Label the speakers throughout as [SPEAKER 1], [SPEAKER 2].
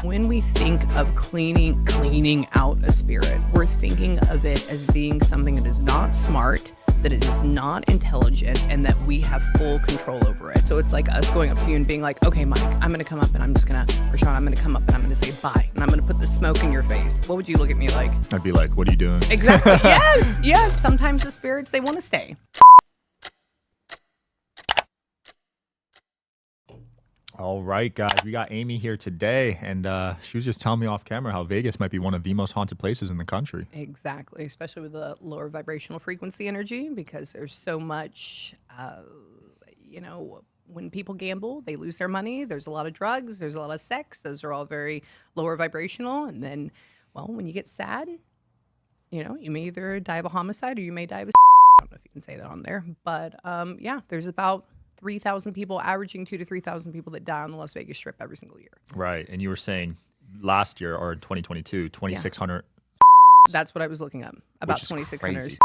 [SPEAKER 1] When we think of cleaning out a spirit, we're thinking of it as being something that is not smart, that it is not intelligent, and that we have full control over it. So it's like us going up to you and being like, okay, Mike, I'm going to come up and I'm just going to, or Sean, I'm going to come up and I'm going to say bye. And I'm going to put the smoke in your face. What would you look at me like?
[SPEAKER 2] I'd be like, what are you doing?
[SPEAKER 1] Exactly. Yes. Sometimes the spirits, they want to stay.
[SPEAKER 2] All right, guys, we got Amie here today, and she was just telling me off camera how Vegas might be one of the most haunted places in the country.
[SPEAKER 1] Exactly, especially with the lower vibrational frequency energy, because there's so much, when people gamble, they lose their money. There's a lot of drugs. There's a lot of sex. Those are all very lower vibrational. And then, well, when you get sad, you may either die of a homicide or you may die of a I don't know if you can say that on there. But, there's about 3,000 people, averaging 2,000 to 3,000 people that die on the Las Vegas Strip every single year.
[SPEAKER 2] Right. And you were saying last year, or in 2022, 2,600.
[SPEAKER 1] That's what I was looking up, about 2,600.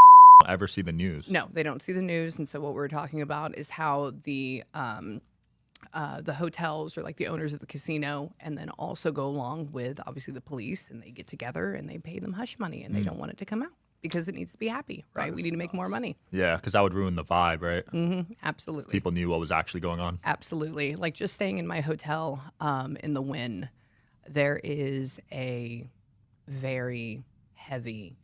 [SPEAKER 2] Ever see the news?
[SPEAKER 1] No, they don't see the news. And so what we're talking about is how the hotels, or like the owners of the casino, and then also go along with obviously the police, and they get together and they pay them hush money, and they don't want it to come out because it needs to be happy, right? We need to make more money.
[SPEAKER 2] Yeah, because that would ruin the vibe, right?
[SPEAKER 1] Mm-hmm, absolutely.
[SPEAKER 2] People knew what was actually going on.
[SPEAKER 1] Absolutely. Like just staying in my hotel in the Wynn, there is a very heavy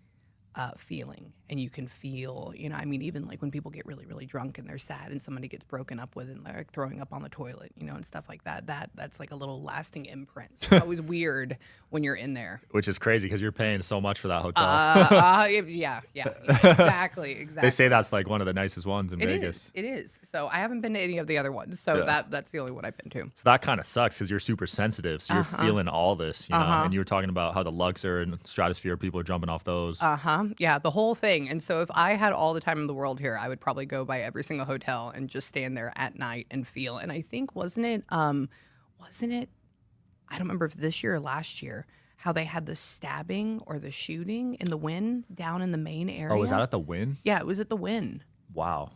[SPEAKER 1] feeling, and you can feel, even like when people get really, really drunk and they're sad and somebody gets broken up with and they're like throwing up on the toilet, and stuff like that. That's like a little lasting imprint. So it's always weird when you're in there.
[SPEAKER 2] Which is crazy because you're paying so much for that hotel.
[SPEAKER 1] Yeah, exactly.
[SPEAKER 2] They say that's like one of the nicest ones in Vegas.
[SPEAKER 1] It is. So I haven't been to any of the other ones. So that's the only one I've been to.
[SPEAKER 2] So that kind of sucks because you're super sensitive. So you're feeling all this, and you were talking about how the Luxor and Stratosphere people are jumping off those.
[SPEAKER 1] Yeah, the whole thing. And so if I had all the time in the world here, I would probably go by every single hotel and just stand there at night and feel. And I think, wasn't it, I don't remember if this year or last year, how they had the stabbing or the shooting in the Wynn down in the main area.
[SPEAKER 2] Oh, was that at the Wynn?
[SPEAKER 1] Yeah, it was at the Wynn.
[SPEAKER 2] Wow.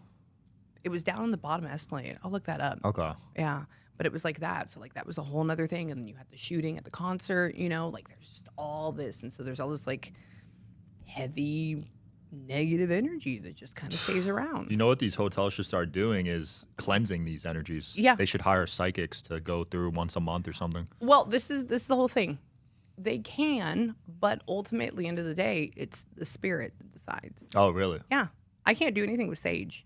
[SPEAKER 1] It was down on the bottom Esplanade. I'll look that up.
[SPEAKER 2] Okay.
[SPEAKER 1] Yeah. But it was like that. So like that was a whole nother thing. And then you had the shooting at the concert, like there's just all this. And so there's all this like heavy negative energy that just kind of stays around.
[SPEAKER 2] You know what these hotels should start doing is cleansing these energies.
[SPEAKER 1] Yeah.
[SPEAKER 2] They should hire psychics to go through once a month or something.
[SPEAKER 1] Well, this is the whole thing. They can, but ultimately, end of the day, it's the spirit that decides.
[SPEAKER 2] Oh, really?
[SPEAKER 1] Yeah. I can't do anything with sage.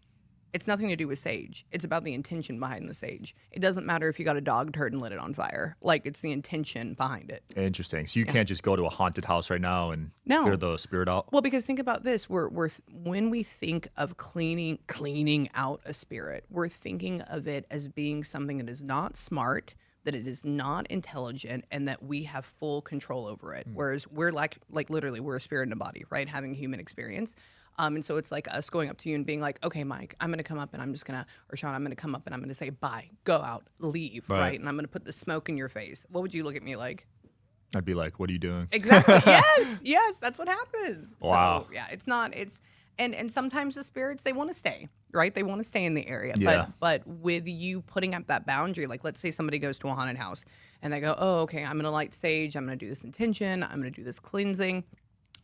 [SPEAKER 1] It's nothing to do with sage. It's about the intention behind the sage. It doesn't matter if you got a dog turd and lit it on fire. Like, it's the intention behind it.
[SPEAKER 2] Interesting. So you can't just go to a haunted house right now and clear the spirit out?
[SPEAKER 1] Well, because think about this. When we think of cleaning out a spirit, we're thinking of it as being something that is not smart, that it is not intelligent, and that we have full control over it. Whereas we're like literally, we're a spirit in a body, right? Having a human experience. And so it's like us going up to you and being like, okay, Mike, I'm going to come up and I'm just going to, or Sean, I'm going to come up and I'm going to say bye, go out, leave, right? And I'm going to put the smoke in your face. What would you look at me like?
[SPEAKER 2] I'd be like, what are you doing?
[SPEAKER 1] Exactly. Yes, that's what happens.
[SPEAKER 2] Wow.
[SPEAKER 1] So, yeah, and sometimes the spirits, they want to stay, right? They want to stay in the area.
[SPEAKER 2] Yeah.
[SPEAKER 1] But with you putting up that boundary, like let's say somebody goes to a haunted house and they go, oh, okay, I'm going to light sage, I'm going to do this intention, I'm going to do this cleansing.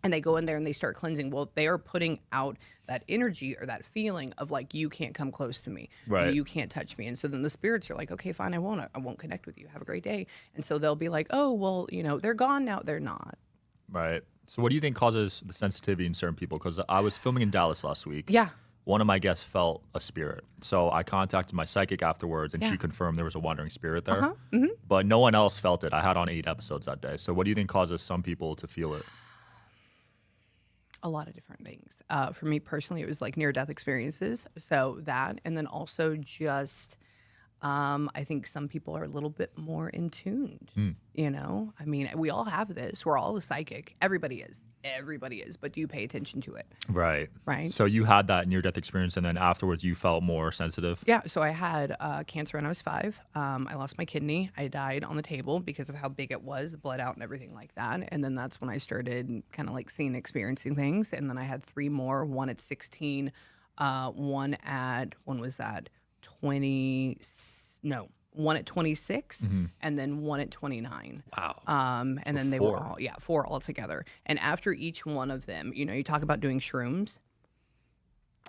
[SPEAKER 1] And they go in there and they start cleansing. Well, they are putting out that energy or that feeling of like, you can't come close to me.
[SPEAKER 2] Right.
[SPEAKER 1] You can't touch me. And so then the spirits are like, okay, fine, I won't connect with you. Have a great day. And so they'll be like, oh, well, they're gone now. They're not.
[SPEAKER 2] Right. So what do you think causes the sensitivity in certain people? Because I was filming in Dallas last week.
[SPEAKER 1] Yeah.
[SPEAKER 2] One of my guests felt a spirit. So I contacted my psychic afterwards, and she confirmed there was a wandering spirit there. But no one else felt it. I had on 8 episodes that day. So what do you think causes some people to feel it?
[SPEAKER 1] A lot of different things. For me personally, it was like near-death experiences. So that, and then also just, I think some people are a little bit more in tuned. I mean, we all have this. We're all a psychic. Everybody is. But do you pay attention to it?
[SPEAKER 2] Right.
[SPEAKER 1] Right.
[SPEAKER 2] So you had that near-death experience, and then afterwards you felt more sensitive?
[SPEAKER 1] Yeah. So I had cancer when I was 5. I lost my kidney. I died on the table because of how big it was, bled out and everything like that. And then that's when I started kind of like experiencing things. And then I had 3 more, one at 16, one at, when was that? one at 26, and then one at 29.
[SPEAKER 2] Wow.
[SPEAKER 1] And
[SPEAKER 2] So
[SPEAKER 1] then they
[SPEAKER 2] four.
[SPEAKER 1] were all, four altogether. And after each one of them, you talk about doing shrooms.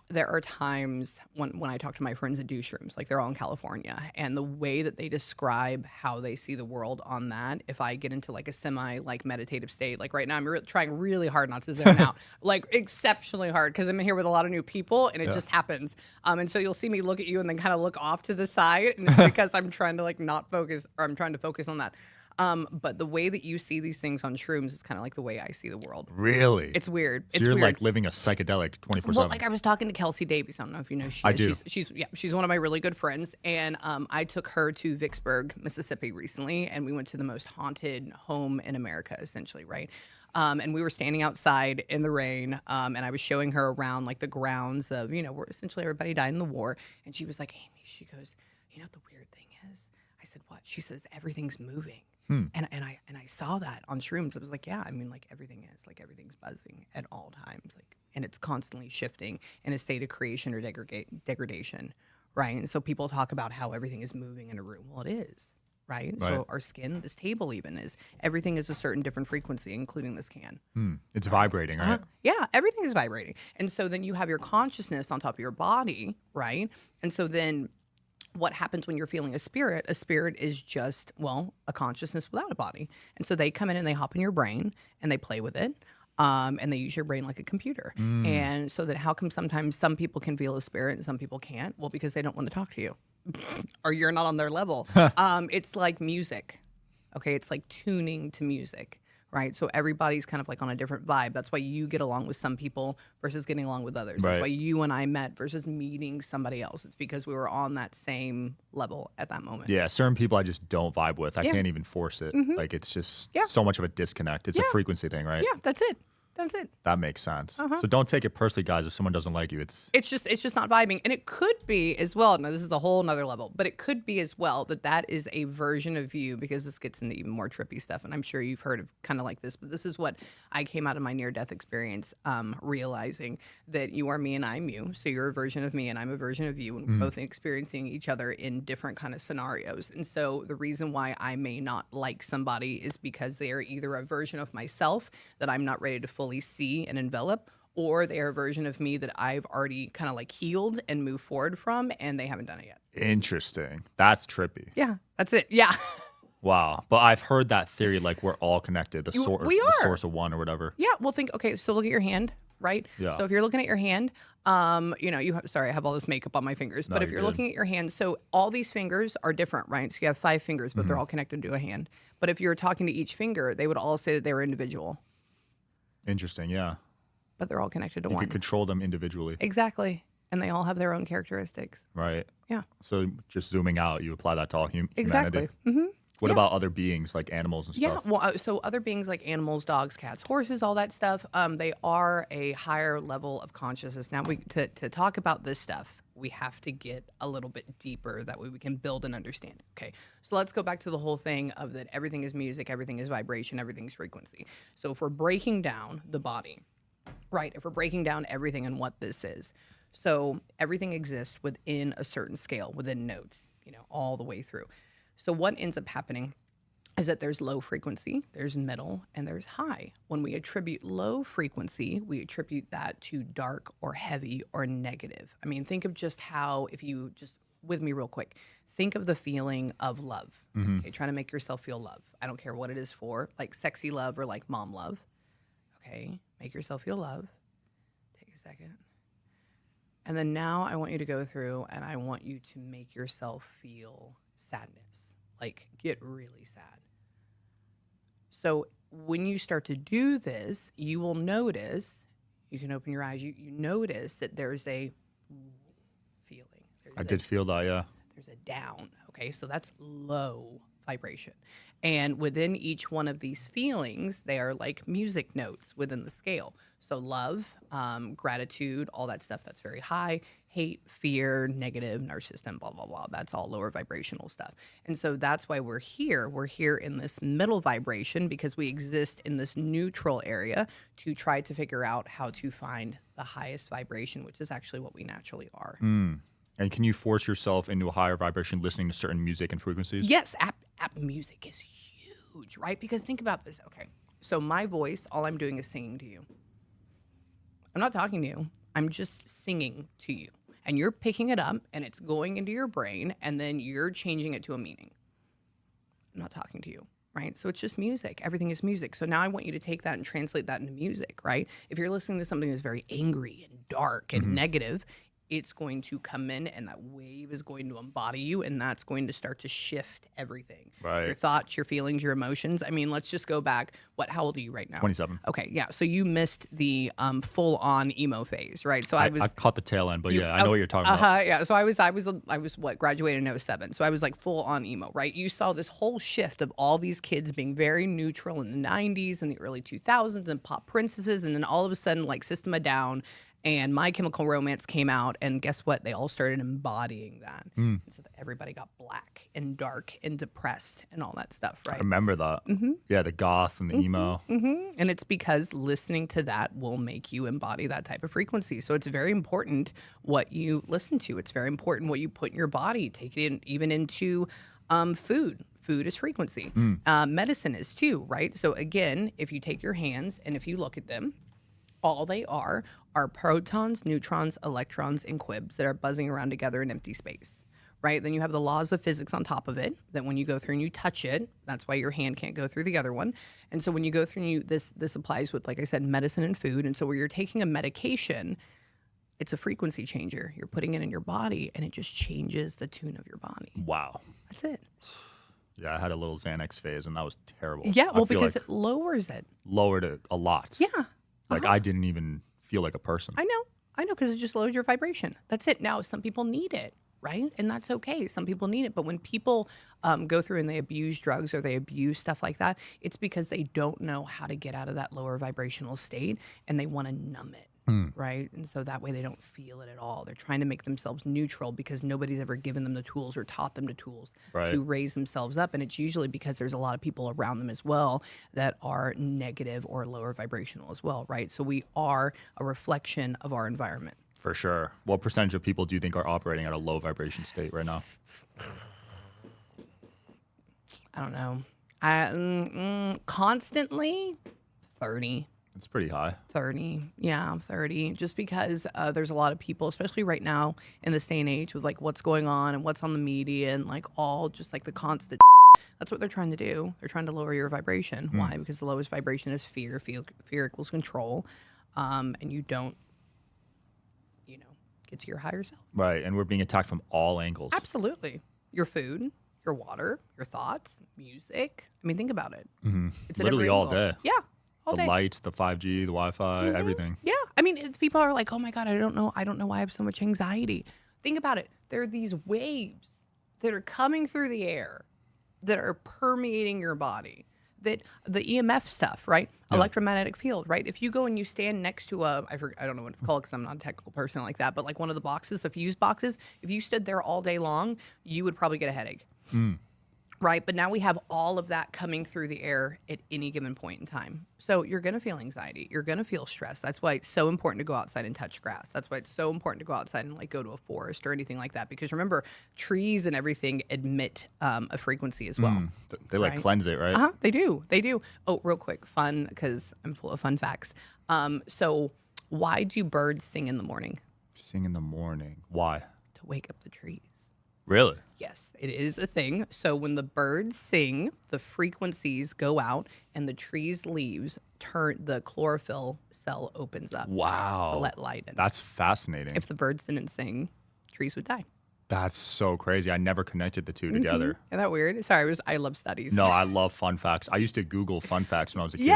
[SPEAKER 1] There are times when I talk to my friends that do shrooms, like they're all in California, and the way that they describe how they see the world on that, if I get into like a semi like meditative state, like right now I'm trying really hard not to zone out, like exceptionally hard, because I'm here with a lot of new people and it just happens. And so you'll see me look at you and then kind of look off to the side, and it's because I'm trying to like not focus, or I'm trying to focus on that. But the way that you see these things on shrooms is kind of like the way I see the world.
[SPEAKER 2] Really?
[SPEAKER 1] It's weird.
[SPEAKER 2] So
[SPEAKER 1] It's
[SPEAKER 2] you're
[SPEAKER 1] weird.
[SPEAKER 2] like living a psychedelic 24/7.
[SPEAKER 1] Well, like I was talking to Kelsey Davies. I don't know if you know.
[SPEAKER 2] I do.
[SPEAKER 1] She's one of my really good friends, and I took her to Vicksburg, Mississippi recently, and we went to the most haunted home in America, essentially, right? And we were standing outside in the rain, and I was showing her around like the grounds of, where essentially everybody died in the war, and she was like, Amie, she goes, you know what the weird thing is? I said, what? She says, everything's moving. And I saw that on shrooms. I was like, yeah, I mean, like everything's buzzing at all times, like, and it's constantly shifting in a state of creation or degradation, right? And so people talk about how everything is moving in a room. Well, it is, right? So our skin, this table even everything is a certain different frequency, including this can.
[SPEAKER 2] It's vibrating, right?
[SPEAKER 1] Yeah, everything is vibrating. And so then you have your consciousness on top of your body, right? And so then what happens when you're feeling a spirit is just, a consciousness without a body. And so they come in and they hop in your brain and they play with it. And they use your brain like a computer. And so that how come sometimes some people can feel a spirit and some people can't? Well, because they don't want to talk to you or you're not on their level. It's like music. Okay. It's like tuning to music. Right. So everybody's kind of like on a different vibe. That's why you get along with some people versus getting along with others. That's why you and I met versus meeting somebody else. It's because we were on that same level at that moment.
[SPEAKER 2] Yeah, certain people I just don't vibe with. I can't even force it. Like it's just so much of a disconnect. It's a frequency thing, right?
[SPEAKER 1] Yeah, that's it. That's it.
[SPEAKER 2] That makes sense. So don't take it personally, guys, if someone doesn't like you. It's
[SPEAKER 1] just not vibing. And it could be as well. Now, this is a whole nother level, but it could be as well that is a version of you, because this gets into even more trippy stuff. And I'm sure you've heard of kind of like this, but this is what I came out of my near-death experience, realizing that you are me and I'm you. So you're a version of me and I'm a version of you, and we're both experiencing each other in different kind of scenarios. And so the reason why I may not like somebody is because they are either a version of myself that I'm not ready to fully see and envelop, or they're a version of me that I've already kind of like healed and moved forward from, and they haven't done it yet.
[SPEAKER 2] interesting. That's trippy.
[SPEAKER 1] Yeah, that's it. Yeah.
[SPEAKER 2] Wow. But I've heard that theory, like we're all connected, the source of one or whatever.
[SPEAKER 1] Yeah. Well, okay, so look at your hand, right?
[SPEAKER 2] Yeah.
[SPEAKER 1] So if you're looking at your hand, sorry, I have all this makeup on my fingers, but if you're looking at your hand, so all these fingers are different, right? So you have 5 fingers, but they're all connected to a hand. But if you were talking to each finger, they would all say that they were individual.
[SPEAKER 2] Interesting, yeah.
[SPEAKER 1] But they're all connected to
[SPEAKER 2] You
[SPEAKER 1] one.
[SPEAKER 2] could control them individually.
[SPEAKER 1] Exactly. And they all have their own characteristics.
[SPEAKER 2] Right.
[SPEAKER 1] Yeah.
[SPEAKER 2] So just zooming out, you apply that to all humanity.
[SPEAKER 1] Exactly. Mm-hmm.
[SPEAKER 2] What about other beings like animals and
[SPEAKER 1] Yeah,
[SPEAKER 2] stuff?
[SPEAKER 1] well, so other beings like animals, dogs, cats, horses, all that stuff, they are a higher level of consciousness. Now, to talk about this stuff, we have to get a little bit deeper. That way we can build an understanding. Okay, so let's go back to the whole thing of that everything is music, everything is vibration, everything's frequency. So if we're breaking down the body, right, if we're breaking down everything and what this is, so everything exists within a certain scale, within notes, all the way through. So what ends up happening is that there's low frequency, there's middle, and there's high. When we attribute low frequency, we attribute that to dark or heavy or negative. I mean, think of just how, if you just, with me real quick, think of the feeling of love. Okay, trying to make yourself feel love. I don't care what it is for, like sexy love or like mom love. Okay, make yourself feel love. Take a second. And then now I want you to go through and I want you to make yourself feel sadness, like get really sad. So when you start to do this, you will notice, you can open your eyes, you notice that there's a feeling.
[SPEAKER 2] I did feel that, yeah.
[SPEAKER 1] There's a down, okay? So that's low vibration. And within each one of these feelings, they are like music notes within the scale. So love, gratitude, all that stuff, that's very high. Hate, fear, negative, narcissism, blah, blah, blah. That's all lower vibrational stuff. And so that's why we're here. We're here in this middle vibration because we exist in this neutral area to try to figure out how to find the highest vibration, which is actually what we naturally are.
[SPEAKER 2] And can you force yourself into a higher vibration listening to certain music and frequencies?
[SPEAKER 1] Yes, app music is huge, right? Because think about this. Okay, so my voice, all I'm doing is singing to you. I'm not talking to you. I'm just singing to you. And you're picking it up and it's going into your brain and then you're changing it to a meaning. I'm not talking to you, right? So it's just music. Everything is music. So now I want you to take that and translate that into music, right? If you're listening to something that's very angry and dark and negative, it's going to come in and that wave is going to embody you and that's going to start to shift everything.
[SPEAKER 2] Right.
[SPEAKER 1] Your thoughts, your feelings, your emotions. I mean, let's just go back. How old are you right now?
[SPEAKER 2] 27.
[SPEAKER 1] Okay, yeah. So you missed the full-on emo phase, right? So I
[SPEAKER 2] caught the tail end, but yeah, I know what you're talking about.
[SPEAKER 1] Yeah. So I was what, graduated in 07. So I was like full-on emo, right? You saw this whole shift of all these kids being very neutral in the 90s and the early 2000s and pop princesses, and then all of a sudden like System of a Down and My Chemical Romance came out, and guess what? They all started embodying that. So that everybody got black and dark and depressed and all that stuff, right?
[SPEAKER 2] I remember that. Yeah, the goth and the emo.
[SPEAKER 1] And it's because listening to that will make you embody that type of frequency. So it's very important what you listen to. It's very important what you put in your body. Take it in, even into food. Food is frequency. Medicine is too, right? So again, if you take your hands and if you look at them, all they are protons, neutrons, electrons, and quibs that are buzzing around together in empty space, right? Then you have the laws of physics on top of it, that when you go through and you touch it, that's why your hand can't go through the other one. And so when you go through and this applies with, like I said, medicine and food. And so where you're taking a medication, it's a frequency changer. You're putting it in your body and it just changes the tune of your body.
[SPEAKER 2] Wow.
[SPEAKER 1] That's it.
[SPEAKER 2] Yeah, I had a little Xanax phase and that was terrible.
[SPEAKER 1] Yeah, well, because
[SPEAKER 2] like
[SPEAKER 1] it lowers it.
[SPEAKER 2] Lowered it a lot.
[SPEAKER 1] Yeah.
[SPEAKER 2] Like I didn't even feel like a person.
[SPEAKER 1] I know, because it just lowers your vibration. That's it. Now, some people need it, right? And that's okay. Some people need it. But when people go through and they abuse drugs or they abuse stuff like that, it's because they don't know how to get out of that lower vibrational state and they want to numb it, right? And so that way they don't feel it at all. They're trying to make themselves neutral because nobody's ever given them the tools or taught them the tools to raise themselves up. And it's usually because there's a lot of people around them as well that are negative or lower vibrational as well, right? So we are a reflection of our environment.
[SPEAKER 2] For sure. What percentage of people do you think are operating at a low vibration state right now?
[SPEAKER 1] I don't know. Constantly, 30.
[SPEAKER 2] It's pretty high.
[SPEAKER 1] 30. Yeah, 30. Just because there's a lot of people, especially right now in this day and age with like what's going on and what's on the media and like all just like the constant. That's what they're trying to do. They're trying to lower your vibration. Why? Because the lowest vibration is fear. Fear equals control. And you don't, get to your higher self.
[SPEAKER 2] Right. And we're being attacked from all angles.
[SPEAKER 1] Absolutely. Your food, your water, your thoughts, music. I mean, think about it. It's at
[SPEAKER 2] Literally
[SPEAKER 1] every
[SPEAKER 2] all
[SPEAKER 1] angle.
[SPEAKER 2] day.
[SPEAKER 1] Yeah. All
[SPEAKER 2] The
[SPEAKER 1] day.
[SPEAKER 2] lights, the 5G, the Wi-Fi, everything.
[SPEAKER 1] Yeah. I mean, people are like, oh my God, I don't know why I have so much anxiety. Think about it. There are these waves that are coming through the air that are permeating your body. That the EMF stuff, right? Yeah. Electromagnetic field, right? If you go and you stand next to I don't know what it's called because I'm not a technical person like that, but like one of the boxes, the fuse boxes, if you stood there all day long, you would probably get a headache. Right? But now we have all of that coming through the air at any given point in time. So you're going to feel anxiety. You're going to feel stress. That's why it's so important to go outside and touch grass. That's why it's so important to go outside and like go to a forest or anything like that. Because remember, trees and everything emit a frequency as well.
[SPEAKER 2] They like cleanse it, right?
[SPEAKER 1] They do. They do. Oh, real quick, fun, because I'm full of fun facts. So why do birds sing in the morning?
[SPEAKER 2] Sing in the morning. Why?
[SPEAKER 1] To wake up the trees.
[SPEAKER 2] Really?
[SPEAKER 1] Yes, it is a thing. So when the birds sing, the frequencies go out and the tree's leaves turn, the chlorophyll cell opens up.
[SPEAKER 2] Wow.
[SPEAKER 1] To let light in.
[SPEAKER 2] That's fascinating.
[SPEAKER 1] If the birds didn't sing, trees would die.
[SPEAKER 2] That's so crazy. I never connected the two together.
[SPEAKER 1] Isn't that weird? Sorry, I love studies.
[SPEAKER 2] No, I love fun facts. I used to Google fun facts when I was a kid.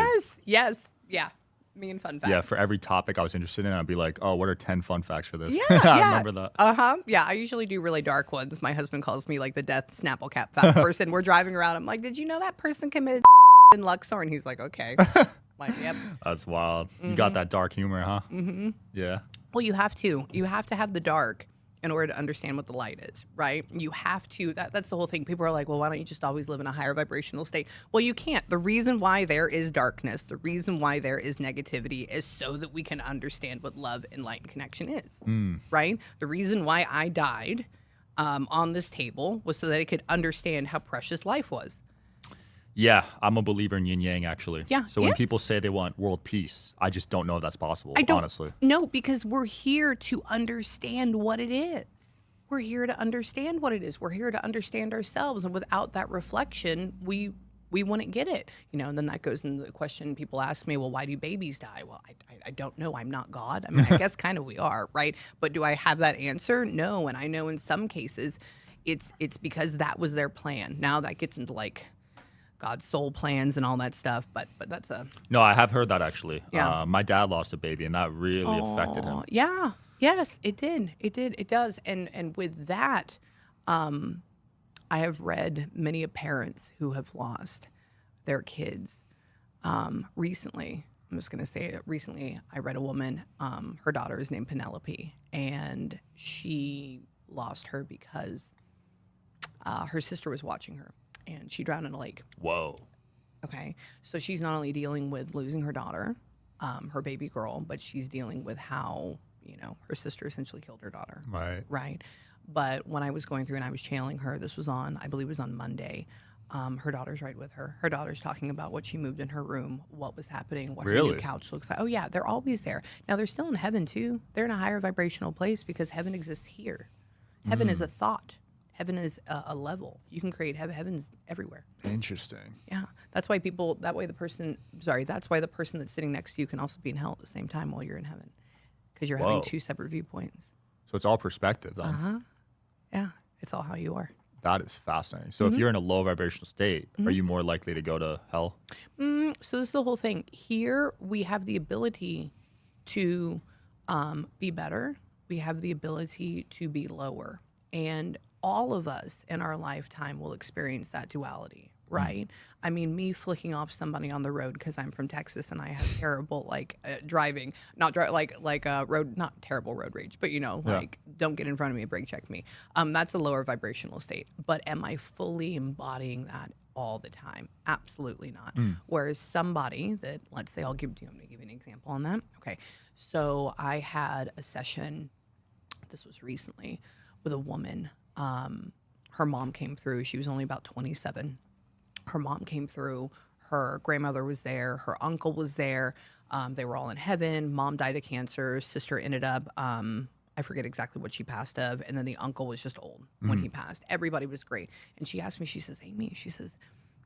[SPEAKER 1] Yes. Yeah. Me and fun facts.
[SPEAKER 2] Yeah, for every topic I was interested in, I'd be like, oh, what are 10 fun facts for this?
[SPEAKER 1] Yeah,
[SPEAKER 2] I remember that.
[SPEAKER 1] Yeah, I usually do really dark ones. My husband calls me like the death Snapple Cap fat person. We're driving around. I'm like, did you know that person committed in Luxor? And he's like, okay. Like, yep.
[SPEAKER 2] That's wild. You got that dark humor, huh? Yeah.
[SPEAKER 1] Well, you have to. You have to have the dark in order to understand what the light is, right? You have to, that's the whole thing. People are like, well, why don't you just always live in a higher vibrational state? Well, you can't. The reason why there is darkness, the reason why there is negativity is so that we can understand what love and light and connection is, right? The reason why I died on this table was so that I could understand how precious life was.
[SPEAKER 2] Yeah, I'm a believer in yin yang, actually.
[SPEAKER 1] Yeah.
[SPEAKER 2] So when people say they want world peace, I just don't know if that's possible, honestly.
[SPEAKER 1] No, because we're here to understand what it is. We're here to understand what it is. We're here to understand ourselves. And without that reflection, we wouldn't get it. And then that goes into the question people ask me, well, why do babies die? Well, I don't know. I'm not God. I mean, I guess kind of we are, right? But do I have that answer? No. And I know in some cases it's because that was their plan. Now that gets into like God's soul plans and all that stuff, but that's a...
[SPEAKER 2] No, I have heard that, actually.
[SPEAKER 1] Yeah.
[SPEAKER 2] My dad lost a baby, and that really affected him.
[SPEAKER 1] Yeah. Yes, it did. It does. And with that, I have read many parents who have lost their kids. Recently, I'm just going to say it. Recently, I read a woman, her daughter is named Penelope, and she lost her because her sister was watching her. And she drowned in a lake.
[SPEAKER 2] Whoa.
[SPEAKER 1] Okay. So she's not only dealing with losing her daughter, her baby girl, but she's dealing with how, her sister essentially killed her daughter.
[SPEAKER 2] Right.
[SPEAKER 1] Right. But when I was going through and I was channeling her, this was I believe it was on Monday. Her daughter's right with her. Her daughter's talking about what she moved in her room, what was happening, what her new couch looks like. Oh, yeah. They're always there. Now, they're still in heaven, too. They're in a higher vibrational place because heaven exists here. Heaven is a thought. Heaven is a level. You can create heavens everywhere.
[SPEAKER 2] Interesting.
[SPEAKER 1] Yeah. That's why the person that's sitting next to you can also be in hell at the same time while you're in heaven. Because you're having two separate viewpoints.
[SPEAKER 2] So it's all perspective then.
[SPEAKER 1] Uh-huh. Yeah. It's all how you are.
[SPEAKER 2] That is fascinating. So if you're in a low vibrational state, are you more likely to go to hell?
[SPEAKER 1] So this is the whole thing. Here we have the ability to be better. We have the ability to be lower. And all of us in our lifetime will experience that duality, right? I mean, me flicking off somebody on the road because I'm from Texas and I have terrible driving, not terrible road rage, but don't get in front of me, brake check me. That's a lower vibrational state. But am I fully embodying that all the time? Absolutely not. Whereas somebody that, let's say, I'm going to give you an example on that. Okay, so I had a session. This was recently with a woman. Her mom came through. She was only about 27. Her mom came through. Her grandmother was there. Her uncle was there. They were all in heaven. Mom died of cancer. Sister ended up, I forget exactly what she passed of. And then the uncle was just old when he passed. Everybody was great. And she asked me, she says, Amie, she says,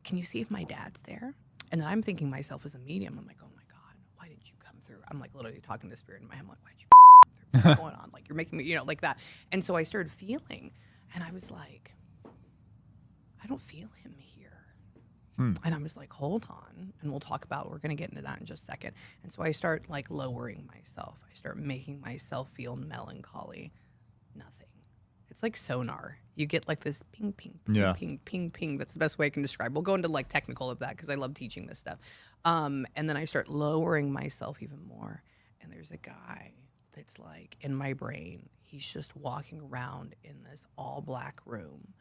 [SPEAKER 1] can you see if my dad's there? And then I'm thinking myself as a medium. I'm like, oh my God, why did you come through? I'm like literally talking to spirit in my head. I'm like, why did you come through? What's going on? Like, you're making me, like that. And so I started feeling. And I was like, I don't feel him here. And I was like, hold on. And we're going to get into that in just a second. And so I start lowering myself. I start making myself feel melancholy. Nothing. It's like sonar. You get this ping, ping, ping, ping, ping, ping. That's the best way I can describe. We'll go into technical of that because I love teaching this stuff. And then I start lowering myself even more. And there's a guy that's in my brain. He's just walking around in this all black room.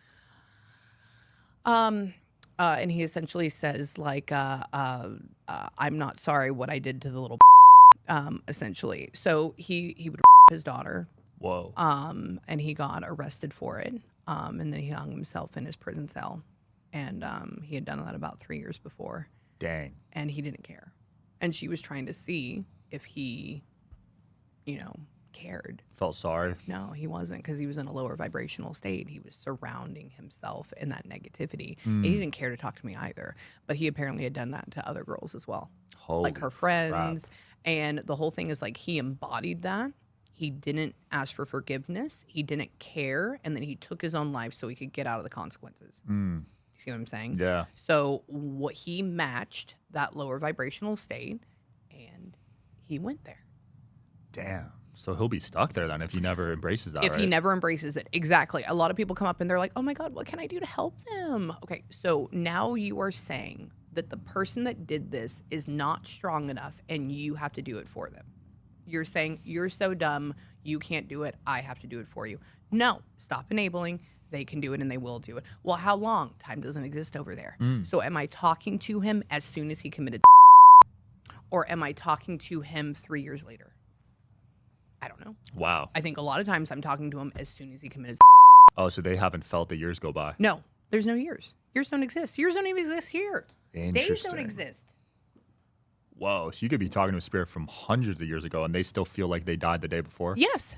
[SPEAKER 1] And he essentially says I'm not sorry what I did to the little essentially. So he would his daughter.
[SPEAKER 2] Whoa.
[SPEAKER 1] And he got arrested for it. And then he hung himself in his prison cell. And he had done that about 3 years before.
[SPEAKER 2] Dang.
[SPEAKER 1] And he didn't care. And she was trying to see if he, cared.
[SPEAKER 2] Felt sorry?
[SPEAKER 1] No, he wasn't, because he was in a lower vibrational state. He was surrounding himself in that negativity. And he didn't care to talk to me either. But he apparently had done that to other girls as well.
[SPEAKER 2] Holy
[SPEAKER 1] her friends.
[SPEAKER 2] crap.
[SPEAKER 1] And the whole thing is he embodied that. He didn't ask for forgiveness. He didn't care. And then he took his own life so he could get out of the consequences. You see what I'm saying?
[SPEAKER 2] Yeah.
[SPEAKER 1] So what he matched that lower vibrational state, and he went there.
[SPEAKER 2] Damn. So he'll be stuck there then if he never embraces that,
[SPEAKER 1] If he never embraces it. Exactly. A lot of people come up and they're like, oh my God, what can I do to help them? Okay, so now you are saying that the person that did this is not strong enough and you have to do it for them. You're saying, you're so dumb, you can't do it, I have to do it for you. No, stop enabling. They can do it and they will do it. Well, how long? Time doesn't exist over there. So am I talking to him as soon as he committed or am I talking to him 3 years later? I don't know.
[SPEAKER 2] Wow.
[SPEAKER 1] I think a lot of times I'm talking to him as soon as he committed.
[SPEAKER 2] Oh, so they haven't felt the years go by.
[SPEAKER 1] No, there's no years. Years don't exist. Years don't even exist here. Days don't
[SPEAKER 2] Interesting.
[SPEAKER 1] exist.
[SPEAKER 2] Whoa. So you could be talking to a spirit from hundreds of years ago and they still feel like they died the day before?
[SPEAKER 1] Yes.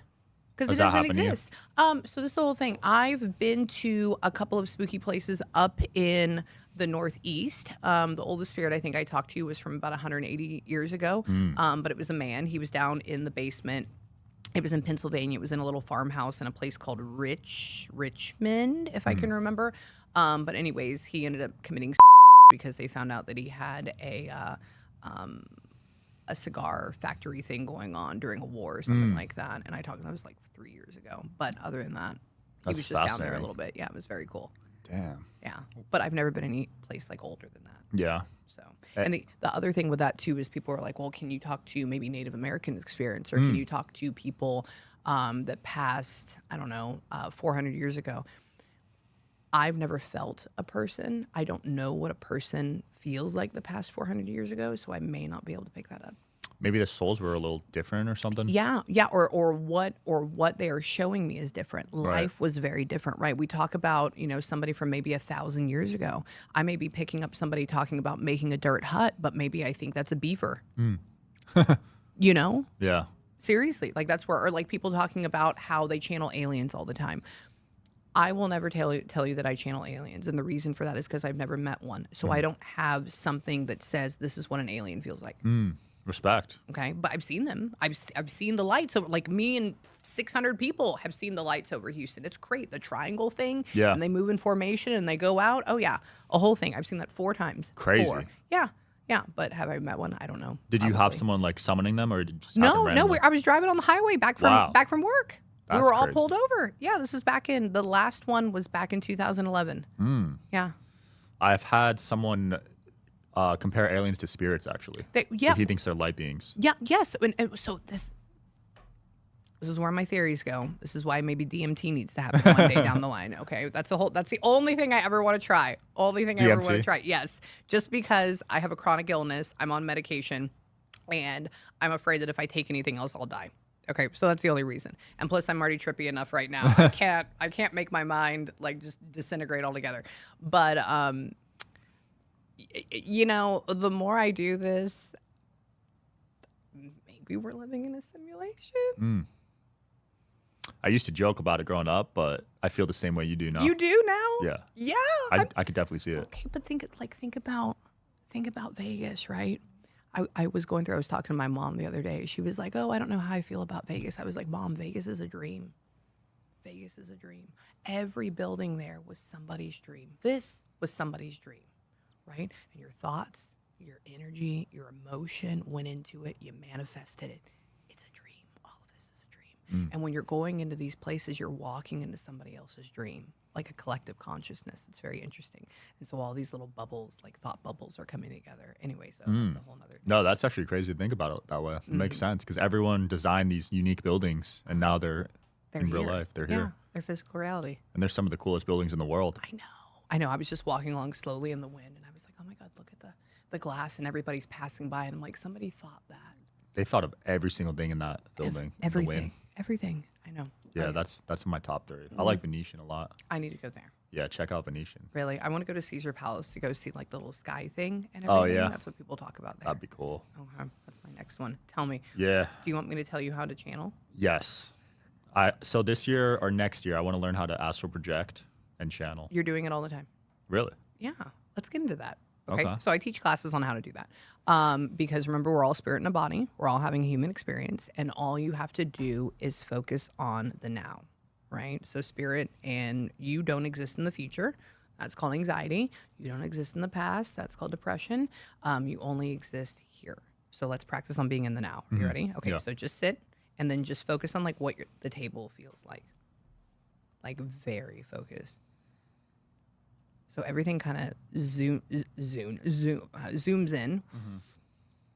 [SPEAKER 1] Because it
[SPEAKER 2] Does that
[SPEAKER 1] doesn't
[SPEAKER 2] happen to you?
[SPEAKER 1] exist. So this is the whole thing. I've been to a couple of spooky places up in the Northeast. The oldest spirit I think I talked to was from about 180 years ago. But it was a man. He was down in the basement. It was in Pennsylvania. It was in a little farmhouse in a place called Richmond, if I can remember. But anyways, he ended up committing because they found out that he had a cigar factory thing going on during a war or something like that. And I talked to him, it was like 3 years ago. But other than that, he was just down there a little bit. Yeah, it was very cool.
[SPEAKER 3] Damn.
[SPEAKER 1] Yeah. But I've never been any place like older than that.
[SPEAKER 2] Yeah.
[SPEAKER 1] So, and the other thing with that too is people are like, well, can you talk to maybe Native American experience or can you talk to people that passed, I don't know, 400 years ago? I've never felt a person. I don't know what a person feels like the past 400 years ago, so I may not be able to pick that up.
[SPEAKER 2] Maybe the souls were a little different or something.
[SPEAKER 1] Yeah, or what they are showing me is different. Life was very different, right? We talk about somebody from maybe 1,000 years ago. I may be picking up somebody talking about making a dirt hut, but maybe I think that's a beaver.
[SPEAKER 2] Yeah.
[SPEAKER 1] Seriously, like that's where, or like people talking about how they channel aliens all the time. I will never tell you that I channel aliens, and the reason for that is because I've never met one, so I don't have something that says this is what an alien feels like.
[SPEAKER 2] Respect.
[SPEAKER 1] Okay, but I've seen them. I've seen the lights. Like me and 600 people have seen the lights over Houston. It's great. The triangle thing.
[SPEAKER 2] Yeah.
[SPEAKER 1] And they move in formation and they go out. Oh yeah, a whole thing. I've seen that 4 times.
[SPEAKER 2] Crazy.
[SPEAKER 1] 4. Yeah, yeah. But have I met one? I don't know.
[SPEAKER 2] Did you have
[SPEAKER 1] Probably.
[SPEAKER 2] someone like summoning them or did it just
[SPEAKER 1] No,
[SPEAKER 2] happen
[SPEAKER 1] no.
[SPEAKER 2] randomly?
[SPEAKER 1] I was driving on the highway back from work. We
[SPEAKER 2] That's
[SPEAKER 1] were all
[SPEAKER 2] crazy.
[SPEAKER 1] pulled over. Yeah, this was the last one was back in 2011. Yeah.
[SPEAKER 2] I've had someone compare aliens to spirits, actually.
[SPEAKER 1] Yeah.
[SPEAKER 2] He thinks they're light beings.
[SPEAKER 1] Yeah. Yes. And so this is where my theories go. This is why maybe DMT needs to happen one day down the line. Okay. That's the only thing I ever want to try. Only thing I ever want to
[SPEAKER 2] DMT?
[SPEAKER 1] try. Yes. Just because I have a chronic illness, I'm on medication, and I'm afraid that if I take anything else, I'll die. Okay, so that's the only reason. And plus, I'm already trippy enough right now. I can't make my mind like just disintegrate altogether. But the more I do this, maybe we're living in a simulation.
[SPEAKER 2] I used to joke about it growing up, but I feel the same way you do now.
[SPEAKER 1] You do now?
[SPEAKER 2] Yeah.
[SPEAKER 1] Yeah.
[SPEAKER 2] I could definitely see it.
[SPEAKER 1] Okay, but think about Vegas, right? I was talking to my mom the other day. She was like, oh, I don't know how I feel about Vegas. I was like, Mom, Vegas is a dream. Vegas is a dream. Every building there was somebody's dream. This was somebody's dream, right? And your thoughts, your energy, your emotion went into it. You manifested it. It's a dream. All of this is a dream. And when you're going into these places, you're walking into somebody else's dream, like a collective consciousness. It's very interesting. And so all these little bubbles, like thought bubbles, are coming together. Anyway, so that's a whole nother thing.
[SPEAKER 2] No, that's actually crazy to think about it that way. It makes sense because everyone designed these unique buildings and now they're in real
[SPEAKER 1] here.
[SPEAKER 2] life. They're
[SPEAKER 1] Yeah,
[SPEAKER 2] here.
[SPEAKER 1] they're physical reality.
[SPEAKER 2] And they're some of the coolest buildings in the world.
[SPEAKER 1] I know. I was just walking along slowly in the wind, and I was like, oh my God, look at the glass, and everybody's passing by, and I'm like, somebody thought that.
[SPEAKER 2] They thought of every single thing in that building.
[SPEAKER 1] Everything.
[SPEAKER 2] The wind.
[SPEAKER 1] Everything. I know.
[SPEAKER 2] Yeah, that's my top 3. I like Venetian a lot.
[SPEAKER 1] I need to go there.
[SPEAKER 2] Yeah, check out Venetian.
[SPEAKER 1] Really, I want to go to Caesar Palace to go see like the little sky thing and
[SPEAKER 2] Oh,
[SPEAKER 1] everything.
[SPEAKER 2] yeah.
[SPEAKER 1] That's what people talk about there.
[SPEAKER 2] That'd be cool.
[SPEAKER 1] Okay, that's my next one. Tell me.
[SPEAKER 2] Yeah.
[SPEAKER 1] Do you want me to tell you how to channel?
[SPEAKER 2] Yes. So this year or next year, I want to learn how to astral project and channel.
[SPEAKER 1] You're doing it all the time.
[SPEAKER 2] Really?
[SPEAKER 1] Yeah, let's get into that. Okay.
[SPEAKER 2] Okay.
[SPEAKER 1] So I teach classes on how to do that. Because remember, we're all spirit in a body. We're all having a human experience. And all you have to do is focus on the now, right? So spirit and you don't exist in the future. That's called anxiety. You don't exist in the past. That's called depression. You only exist here. So let's practice on being in the now. You ready? Okay.
[SPEAKER 2] Yeah.
[SPEAKER 1] So just sit and then just focus on like what the table feels like. Like very focused. So everything kind of zooms in,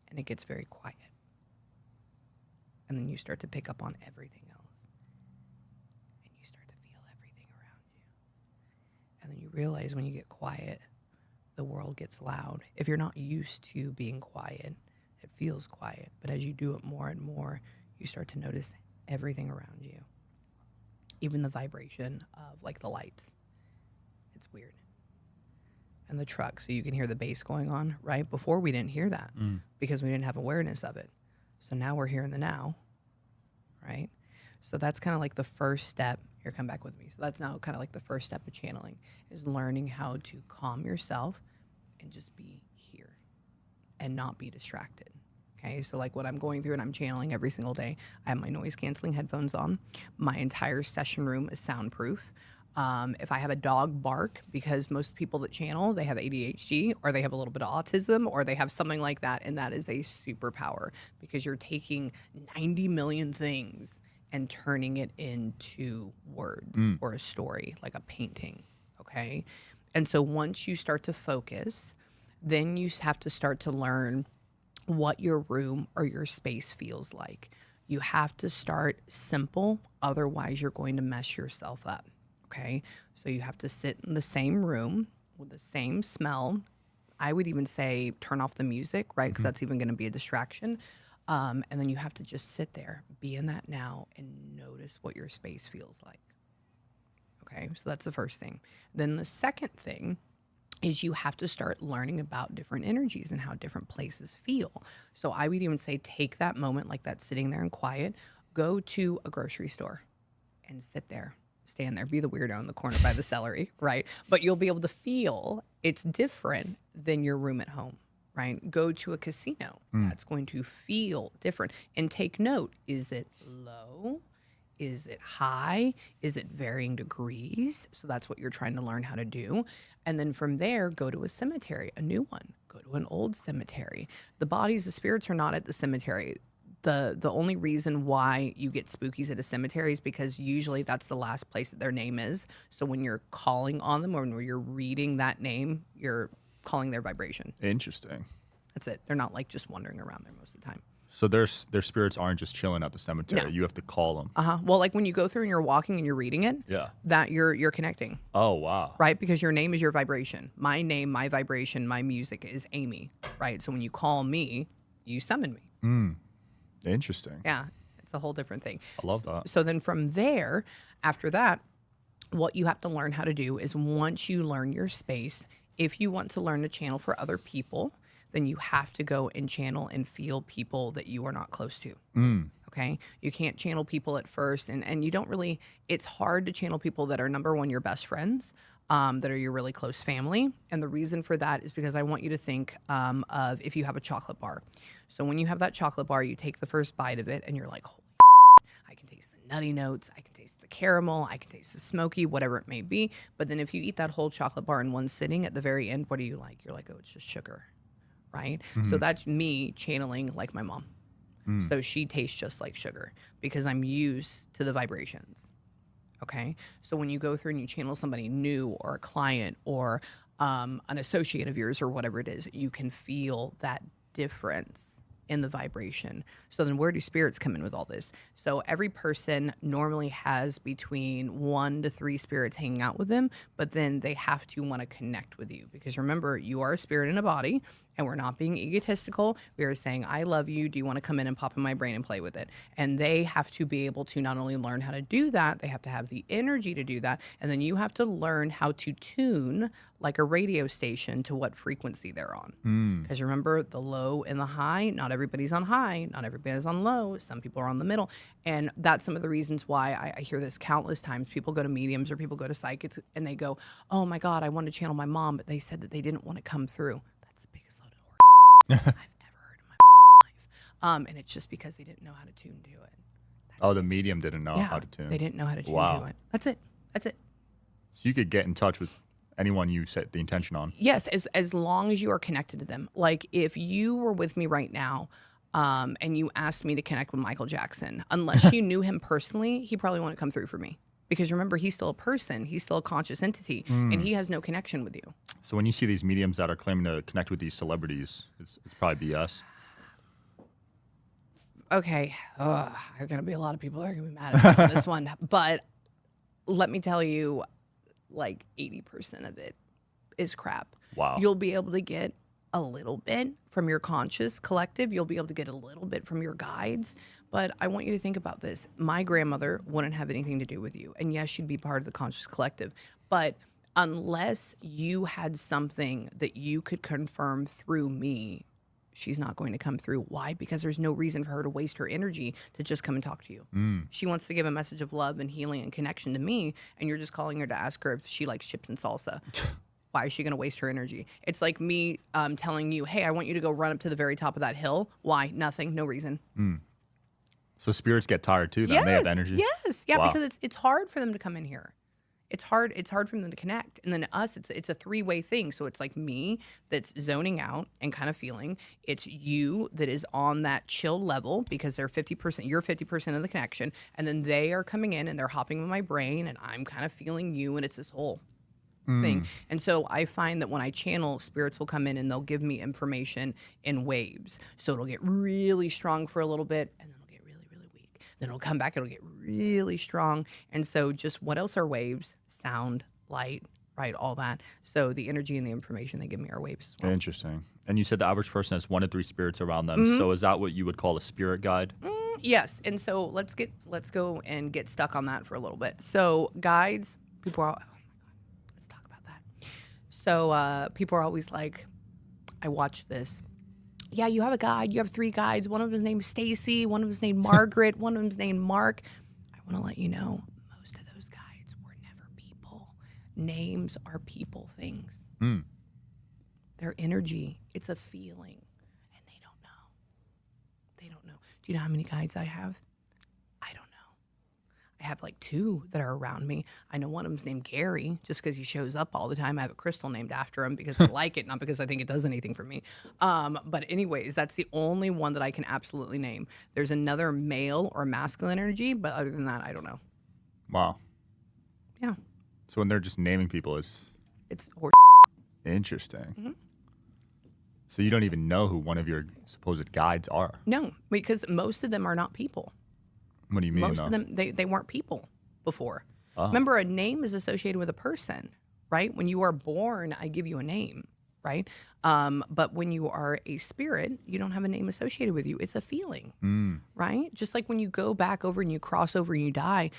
[SPEAKER 1] and it gets very quiet. And then you start to pick up on everything else. And you start to feel everything around you. And then you realize when you get quiet, the world gets loud. If you're not used to being quiet, it feels quiet. But as you do it more and more, you start to notice everything around you. Even the vibration of like the lights. It's weird. And the truck, so you can hear the bass going on, right? Before we didn't hear that because we didn't have awareness of it. So now we're here in the now, right? So that's kind of like the first step. Here, come back with me. So that's now kind of like the first step of channeling is learning how to calm yourself and just be here and not be distracted. Okay, so like what I'm going through and I'm channeling every single day, I have my noise canceling headphones on. My entire session room is soundproof. If I have a dog bark, because most people that channel, they have ADHD or they have a little bit of autism or they have something like that. And that is a superpower because you're taking 90 million things and turning it into words or a story, like a painting. Okay. And so once you start to focus, then you have to start to learn what your room or your space feels like. You have to start simple. Otherwise, you're going to mess yourself up. Okay. So you have to sit in the same room with the same smell. I would even say turn off the music, right? Because that's even going to be a distraction. And then you have to just sit there, be in that now, and notice what your space feels like. Okay. So that's the first thing. Then the second thing is you have to start learning about different energies and how different places feel. So I would even say take that moment like that sitting there in quiet, go to a grocery store and sit there, stand there, be the weirdo in the corner by the celery, right? But you'll be able to feel it's different than your room at home, right? Go to a casino. That's going to feel different. And take note, is it low? Is it high? Is it varying degrees? So that's what you're trying to learn how to do. And then from there, go to a cemetery, a new one. Go to an old cemetery. The bodies, the spirits are not at the cemetery. The only reason why you get spookies at a cemetery is because usually that's the last place that their name is. So when you're calling on them or when you're reading that name, you're calling their vibration.
[SPEAKER 2] Interesting.
[SPEAKER 1] That's it. They're not like just wandering around there most of the time.
[SPEAKER 2] So their spirits aren't just chilling at the cemetery.
[SPEAKER 1] No.
[SPEAKER 2] You have to call them.
[SPEAKER 1] Well, like when you go through and you're walking and you're reading it, that you're connecting.
[SPEAKER 2] Oh, wow.
[SPEAKER 1] Right? Because your name is your vibration. My name, my vibration, my music is Amie, right? So when you call me, you summon me.
[SPEAKER 2] Interesting.
[SPEAKER 1] Yeah, it's a whole different thing.
[SPEAKER 2] I love that.
[SPEAKER 1] So then from there, after that, what you have to learn how to do is once you learn your space, if you want to learn to channel for other people, then you have to go and channel and feel people that you are not close to. Okay? You can't channel people at first. And you don't really, it's hard to channel people that are, number one, your best friends, that are your really close family. And the reason for that is because I want you to think of if you have a chocolate bar. So when you have that chocolate bar, you take the first bite of it and you're like, holy I can taste the nutty notes, I can taste the caramel, I can taste the smoky, whatever it may be. But then if you eat that whole chocolate bar in one sitting, at the very end, what do you like? You're like, oh, it's just sugar. Right? So that's me channeling like my mom. So she tastes just like sugar because I'm used to the vibrations. Okay? So when you go through and you channel somebody new or a client or an associate of yours or whatever it is, you can feel that difference in the vibration. So then where do spirits come in with all this? So every person normally has between 1 to 3 spirits hanging out with them, but then they have to want to connect with you because remember, you are a spirit in a body and we're not being egotistical. We are saying, I love you. Do you want to come in and pop in my brain and play with it? And they have to be able to not only learn how to do that, they have to have the energy to do that. And then you have to learn how to tune like a radio station to what frequency they're on. Because remember, the low and the high, not everybody's on high, not everybody's on low. Some people are on the middle. And that's some of the reasons why I hear this countless times. People go to mediums or people go to psychics and they go, oh my God, I wanted to channel my mom, but they said that they didn't want to come through. That's the biggest load of I've ever heard in my life. And it's just because they didn't know how to tune to it.
[SPEAKER 2] That's the medium didn't know how to tune.
[SPEAKER 1] They didn't know how to tune to it. That's it. That's it.
[SPEAKER 2] So you could get in touch with anyone you set the intention on.
[SPEAKER 1] Yes, as long as you are connected to them. Like if you were with me right now and you asked me to connect with Michael Jackson, unless you knew him personally, he probably wouldn't come through for me. Because remember, he's still a person. He's still a conscious entity. And he has no connection with you.
[SPEAKER 2] So when you see these mediums that are claiming to connect with these celebrities, it's probably BS.
[SPEAKER 1] okay, there are going to be a lot of people that are going to be mad at me on this one. But let me tell you, like 80% of it is crap.
[SPEAKER 2] Wow.
[SPEAKER 1] You'll be able to get a little bit from your conscious collective. You'll be able to get a little bit from your guides. But I want you to think about this. My grandmother wouldn't have anything to do with you. And yes, she'd be part of the conscious collective. But unless you had something that you could confirm through me, she's not going to come through. Why? Because there's no reason for her to waste her energy to just come and talk to you. She wants to give a message of love and healing and connection to me, and you're just calling her to ask her if she likes chips and salsa. Why is she going to waste her energy? It's like me telling you, hey, I want you to go run up to the very top of that hill. Why? Nothing. No reason.
[SPEAKER 2] So spirits get tired too, then?
[SPEAKER 1] Yes,
[SPEAKER 2] They have energy?
[SPEAKER 1] yes. Yeah,
[SPEAKER 2] Wow.
[SPEAKER 1] because it's hard for them to come in here. It's hard for them to connect. And then us, it's a three-way thing. So it's like me that's zoning out and kind of feeling. It's you that is on that chill level because they're 50%, you're 50% of the connection. And then they are coming in and they're hopping in my brain and I'm kind of feeling you, and it's this whole thing. And so I find that when I channel, spirits will come in and they'll give me information in waves. So it'll get really strong for a little bit and then it'll get really, really weak. Then it'll come back, it'll get really strong. And so just what else are waves? Sound, light, right? All that. So the energy and the information they give me are waves as well.
[SPEAKER 2] Interesting. And you said the average person has 1 to 3 spirits around them. So is that what you would call a spirit guide?
[SPEAKER 1] Yes. And so let's go and get stuck on that for a little bit. So guides, people are, let's talk about that. So people are always like, I watch this. Yeah, you have a guide. You have 3 guides. One of them is named Stacy. One of them is named Margaret. One of them is named Mark. I want to let you know, most of those guides were never people. Names are people things. They're energy. It's a feeling. And they don't know. They don't know. Do you know how many guides I have? I don't know. I have like 2 that are around me. I know one of them's named Gary, just because he shows up all the time. I have a crystal named after him because I like it, not because I think it does anything for me. But anyways, that's the only one that I can absolutely name. There's another male or masculine energy, but other than that, I don't know.
[SPEAKER 2] Wow.
[SPEAKER 1] Yeah.
[SPEAKER 2] So when they're just naming people, it's
[SPEAKER 1] Horse.
[SPEAKER 2] interesting. So you don't even know who one of your supposed guides are.
[SPEAKER 1] No, because most of them are not people.
[SPEAKER 2] What do you mean?
[SPEAKER 1] Most of them, they weren't people before. Remember, a name is associated with a person, right? When you are born, I give you a name, right? But when you are a spirit, you don't have a name associated with you. It's a feeling, right? Just like when you go back over and you cross over and you die,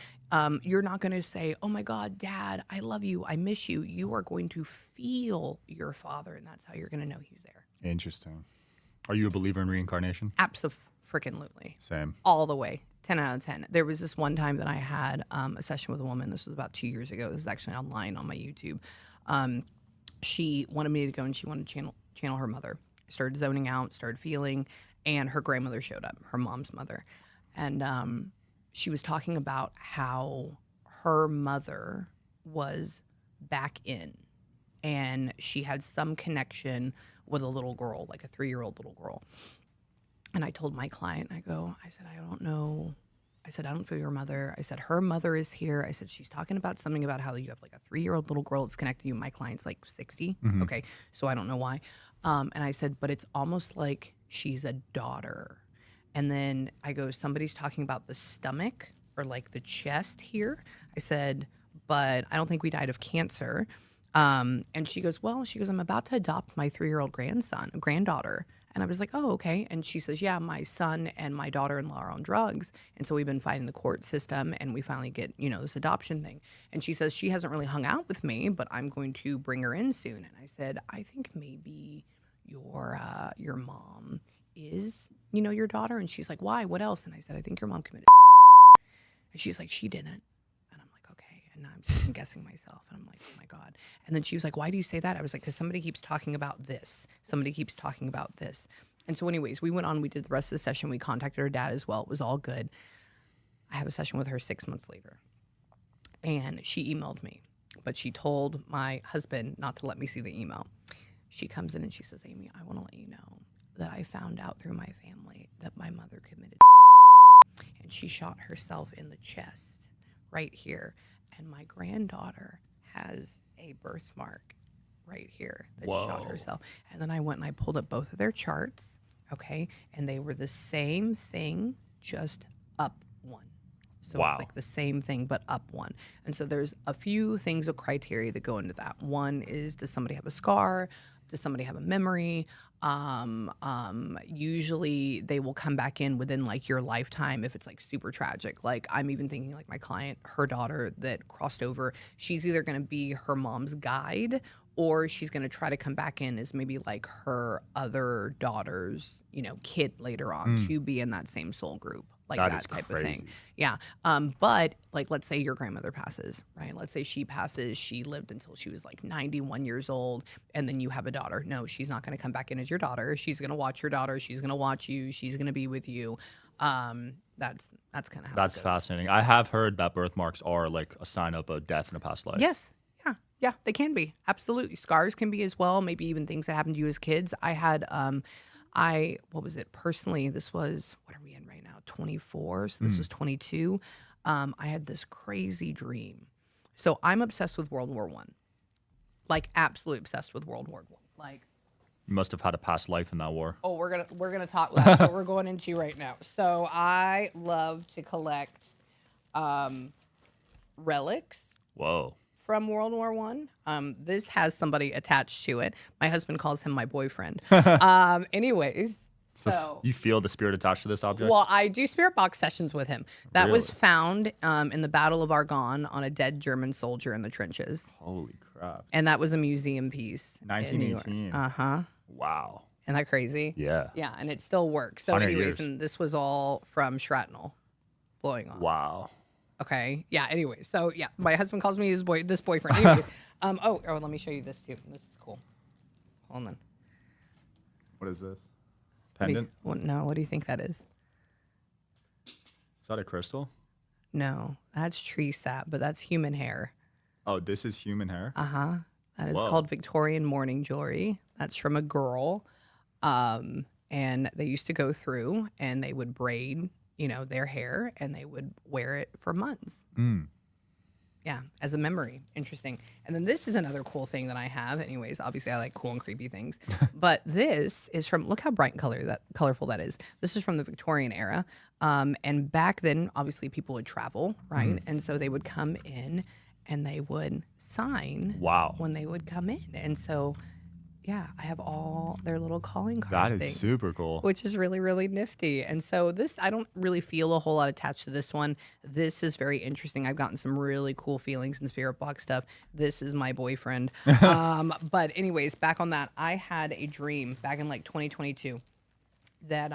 [SPEAKER 1] you're not going to say, oh my God, Dad, I love you, I miss you. You are going to feel your father, and that's how you're going to know he's there.
[SPEAKER 2] Interesting. Are you a believer in reincarnation?
[SPEAKER 1] Abso-freaking-lutely.
[SPEAKER 2] Same.
[SPEAKER 1] All the way. 10 out of 10. There was this one time that I had a session with a woman. This was about 2 years ago. This is actually online on my YouTube. She wanted me to go and she wanted to channel her mother. I started zoning out, started feeling, and her grandmother showed up, her mom's mother. And she was talking about how her mother was back in and she had some connection with a little girl, like a 3-year-old little girl. And I told my client, I said, I don't know. I said, I don't feel your mother. I said, her mother is here. I said, she's talking about something about how you have like a 3-year-old little girl that's connected to you. My client's like 60. Okay. So I don't know why. And I said, but it's almost like she's a daughter. And then I go, somebody's talking about the stomach or like the chest here. I said, but I don't think we died of cancer. And she goes, I'm about to adopt my 3-year-old granddaughter. And I was like, oh, okay. And she says, yeah, my son and my daughter-in-law are on drugs. And so we've been fighting the court system and we finally get, this adoption thing. And she says, she hasn't really hung out with me, but I'm going to bring her in soon. And I said, I think maybe your mom is, your daughter. And she's like, why? What else? And I said, I think your mom committed. And she's like, she didn't. And I'm like, okay. And now I'm second guessing myself. And I'm like, oh my God. And then she was like, why do you say that? I was like, because somebody keeps talking about this. Somebody keeps talking about this. And so anyways, we went on, we did the rest of the session. We contacted her dad as well. It was all good. I have a session with her 6 months later. And she emailed me, but she told my husband not to let me see the email. She comes in and she says, Amie, I want to let you know that I found out through my family that my mother committed and she shot herself in the chest right here. And my granddaughter has a birthmark right here that shot herself. And then I went and I pulled up both of their charts. Okay. And they were the same thing, just up one. So
[SPEAKER 2] Wow.
[SPEAKER 1] it's like the same thing, but up one. And so there's a few things of criteria that go into that. One is, does somebody have a scar? Does somebody have a memory? Usually they will come back in within like your lifetime if it's like super tragic. Like I'm even thinking like my client, her daughter that crossed over, she's either going to be her mom's guide or she's going to try to come back in as maybe like her other daughter's, kid later on to be in that same soul group. Like
[SPEAKER 2] That
[SPEAKER 1] that
[SPEAKER 2] is
[SPEAKER 1] type
[SPEAKER 2] crazy.
[SPEAKER 1] of thing. Yeah. But like, let's say your grandmother passes, right? Let's say she passes. She lived until she was like 91 years old. And then you have a daughter. No, she's not going to come back in as your daughter. She's going to watch your daughter. She's going to watch you. She's going to be with you. That's kind of how
[SPEAKER 2] That's
[SPEAKER 1] it goes.
[SPEAKER 2] fascinating. I have heard that birthmarks are like a sign of a death in a past life.
[SPEAKER 1] Yes. Yeah. Yeah. They can be. Absolutely. Scars can be as well. Maybe even things that happened to you as kids. I had, what was it? Personally, this was, what are we in right now? 24. So this was 22. I had this crazy dream. So I'm obsessed with World War I. Like absolutely obsessed with World War I. Like,
[SPEAKER 2] You must have had a past life in that war.
[SPEAKER 1] oh, we're gonna talk. That's what we're going into right now. So I love to collect relics
[SPEAKER 2] Whoa.
[SPEAKER 1] from World War I. This has somebody attached to it. My husband calls him my boyfriend. Anyways, so
[SPEAKER 2] You feel the spirit attached to this object?
[SPEAKER 1] well, I do spirit box sessions with him. That was
[SPEAKER 2] Really?
[SPEAKER 1] found in the Battle of Argonne on a dead German soldier in the trenches,
[SPEAKER 2] Holy crap.
[SPEAKER 1] and that was a museum piece. in New York.
[SPEAKER 2] 1918.
[SPEAKER 1] Uh-huh.
[SPEAKER 2] Wow.
[SPEAKER 1] Isn't that crazy?
[SPEAKER 2] Yeah.
[SPEAKER 1] Yeah, and it still works. So
[SPEAKER 2] 100
[SPEAKER 1] anyways,
[SPEAKER 2] years.
[SPEAKER 1] and this was all from shrapnel blowing off.
[SPEAKER 2] Wow.
[SPEAKER 1] Okay. Yeah. Anyways, so yeah, my husband calls me this boyfriend. Anyways, oh, let me show you this too. This is cool. Hold on.
[SPEAKER 2] What is this?
[SPEAKER 1] What do you-
[SPEAKER 2] Pendant?
[SPEAKER 1] well, no, what do you think that is?
[SPEAKER 2] Is that a crystal?
[SPEAKER 1] No, that's tree sap, but that's human hair.
[SPEAKER 2] Oh, this is human hair?
[SPEAKER 1] That is
[SPEAKER 2] Whoa.
[SPEAKER 1] called Victorian mourning jewelry. That's from a girl. And they used to go through and they would braid, their hair and they would wear it for months. Yeah, as a memory. Interesting. And then this is another cool thing that I have. Anyways, obviously I like cool and creepy things. But this is from, look how bright and colorful that is. This is from the Victorian era. And back then, obviously people would travel, right? And so they would come in and they would sign
[SPEAKER 2] Wow.
[SPEAKER 1] when they would come in. And so, yeah, I have all their little calling card
[SPEAKER 2] That is
[SPEAKER 1] things,
[SPEAKER 2] super cool.
[SPEAKER 1] which is really, really nifty. And so this, I don't really feel a whole lot attached to this one. This is very interesting. I've gotten some really cool feelings in spirit box stuff. This is my boyfriend. But anyways, back on that, I had a dream back in like 2022 that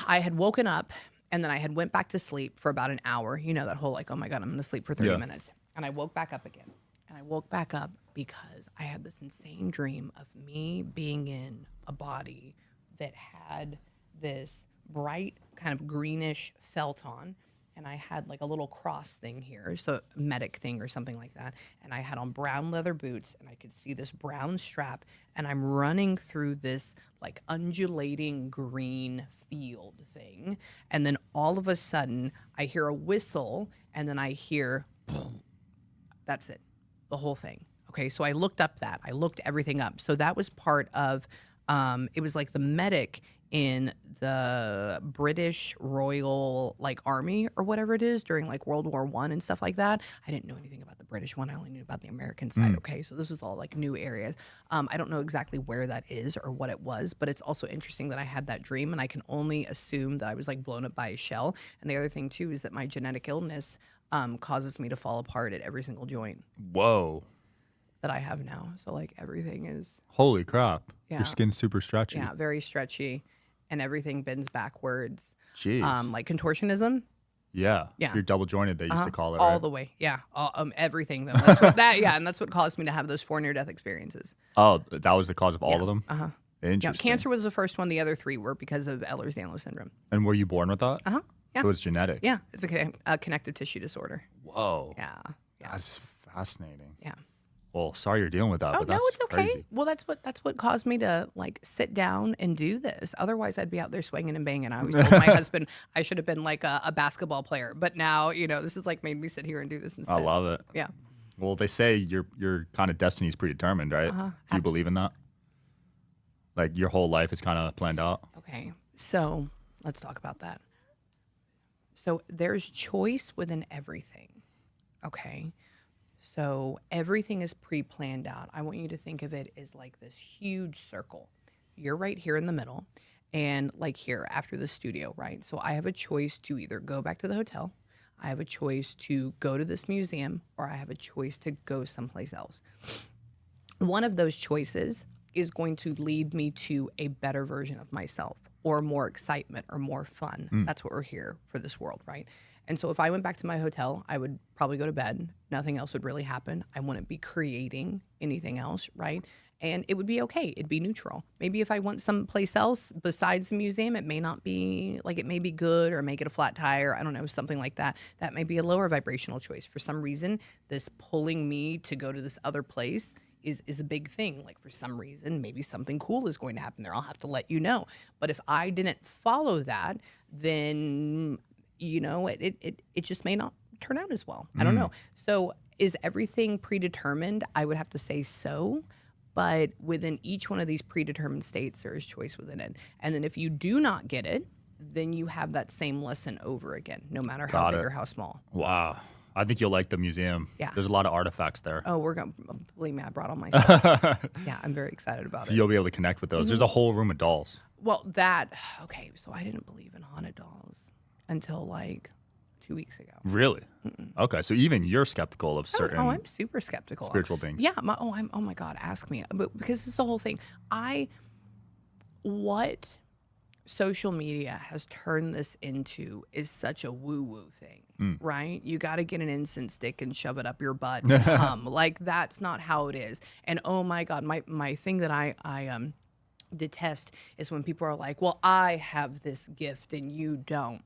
[SPEAKER 1] I had woken up and then I had went back to sleep for about an hour. That whole like, oh my God, I'm going to sleep for 30 minutes. And I woke back up again. And I woke back up because I had this insane dream of me being in a body that had this bright kind of greenish felt on. And I had like a little cross thing here, so a medic thing or something like that. And I had on brown leather boots and I could see this brown strap. And I'm running through this like undulating green field thing. And then all of a sudden I hear a whistle and then I hear, boom. That's it. The whole thing. Okay, so I looked everything up. So that was part of, it was like the medic in the British Royal like Army or whatever it is during like World War I and stuff like that. I didn't know anything about the British one. I only knew about the American side. Okay, so this is all like new areas. I don't know exactly where that is or what it was, but it's also interesting that I had that dream and I can only assume that I was like blown up by a shell. And the other thing too is that my genetic illness causes me to fall apart at every single joint
[SPEAKER 2] Whoa.
[SPEAKER 1] that I have now. So like everything is,
[SPEAKER 2] Holy crap.
[SPEAKER 1] Yeah.
[SPEAKER 2] Your skin's super stretchy.
[SPEAKER 1] yeah, very stretchy and everything bends backwards.
[SPEAKER 2] Jeez.
[SPEAKER 1] Like contortionism.
[SPEAKER 2] Yeah.
[SPEAKER 1] Yeah.
[SPEAKER 2] You're double jointed, they used to call it.
[SPEAKER 1] All
[SPEAKER 2] right?
[SPEAKER 1] the way. Yeah. Everything though. That's what, and that's what caused me to have those 4 near-death experiences.
[SPEAKER 2] Oh, that was the cause of all of them?
[SPEAKER 1] Uh-huh.
[SPEAKER 2] Interesting.
[SPEAKER 1] Yeah. Cancer was the first one. The other 3 were because of Ehlers-Danlos syndrome.
[SPEAKER 2] And were you born with that?
[SPEAKER 1] Uh-huh. Yeah.
[SPEAKER 2] So it's genetic?
[SPEAKER 1] Yeah. It's a connective tissue disorder.
[SPEAKER 2] Whoa.
[SPEAKER 1] Yeah. Yeah.
[SPEAKER 2] That's fascinating.
[SPEAKER 1] Yeah.
[SPEAKER 2] Well, sorry you're dealing with that,
[SPEAKER 1] Oh
[SPEAKER 2] but
[SPEAKER 1] no,
[SPEAKER 2] that's
[SPEAKER 1] it's okay.
[SPEAKER 2] crazy.
[SPEAKER 1] Well, that's what caused me to like sit down and do this. Otherwise, I'd be out there swinging and banging. I always told my husband I should have been like a basketball player, but now this is like made me sit here and do this instead.
[SPEAKER 2] I love it.
[SPEAKER 1] Yeah.
[SPEAKER 2] Well, they say your kind of destiny is predetermined, right? Do you believe in that? Like your whole life is kind of planned out?
[SPEAKER 1] Okay, so let's talk about that. So there's choice within everything. Okay, so everything is pre-planned out. I want you to think of it as like this huge circle. You're right here in the middle, and like here after the studio, right? So I have a choice to either go back to the hotel, I have a choice to go to this museum, or I have a choice to go someplace else. One of those choices is going to lead me to a better version of myself, or more excitement, or more fun. That's what we're here for, this world, right? And so if I went back to my hotel, I would probably go to bed. Nothing else would really happen. I wouldn't be creating anything else, right? And it would be okay. It'd be neutral. Maybe if I went someplace else besides the museum, it may not be, like, it may be good, or make it a flat tire. I don't know, something like that. That may be a lower vibrational choice. For some reason, this pulling me to go to this other place is a big thing. Like, for some reason, maybe something cool is going to happen there. I'll have to let you know. But if I didn't follow that, then, you know, it just may not turn out as well. I don't know. So is everything predetermined? I would have to say so. But within each one of these predetermined states, there is choice within it. And then if you do not get it, then you have that same lesson over again, no matter how big or how small.
[SPEAKER 2] Wow. I think you'll like the museum.
[SPEAKER 1] Yeah.
[SPEAKER 2] There's a lot of artifacts there.
[SPEAKER 1] Oh, believe me, I brought all my stuff. Yeah, I'm very excited about it.
[SPEAKER 2] So you'll be able to connect with those. There's a whole room of dolls.
[SPEAKER 1] Well, okay, so I didn't believe in haunted dolls until like 2 weeks ago.
[SPEAKER 2] Really? Okay, so even you're skeptical of certain
[SPEAKER 1] I'm super skeptical.
[SPEAKER 2] spiritual things.
[SPEAKER 1] Yeah, oh my God, ask me. But because it's the whole thing. What social media has turned this into is such a woo-woo thing, right? You got to get an incense stick and shove it up your butt and hum. Like, that's not how it is. And oh my God, my thing that I detest is when people are like, well, I have this gift and you don't.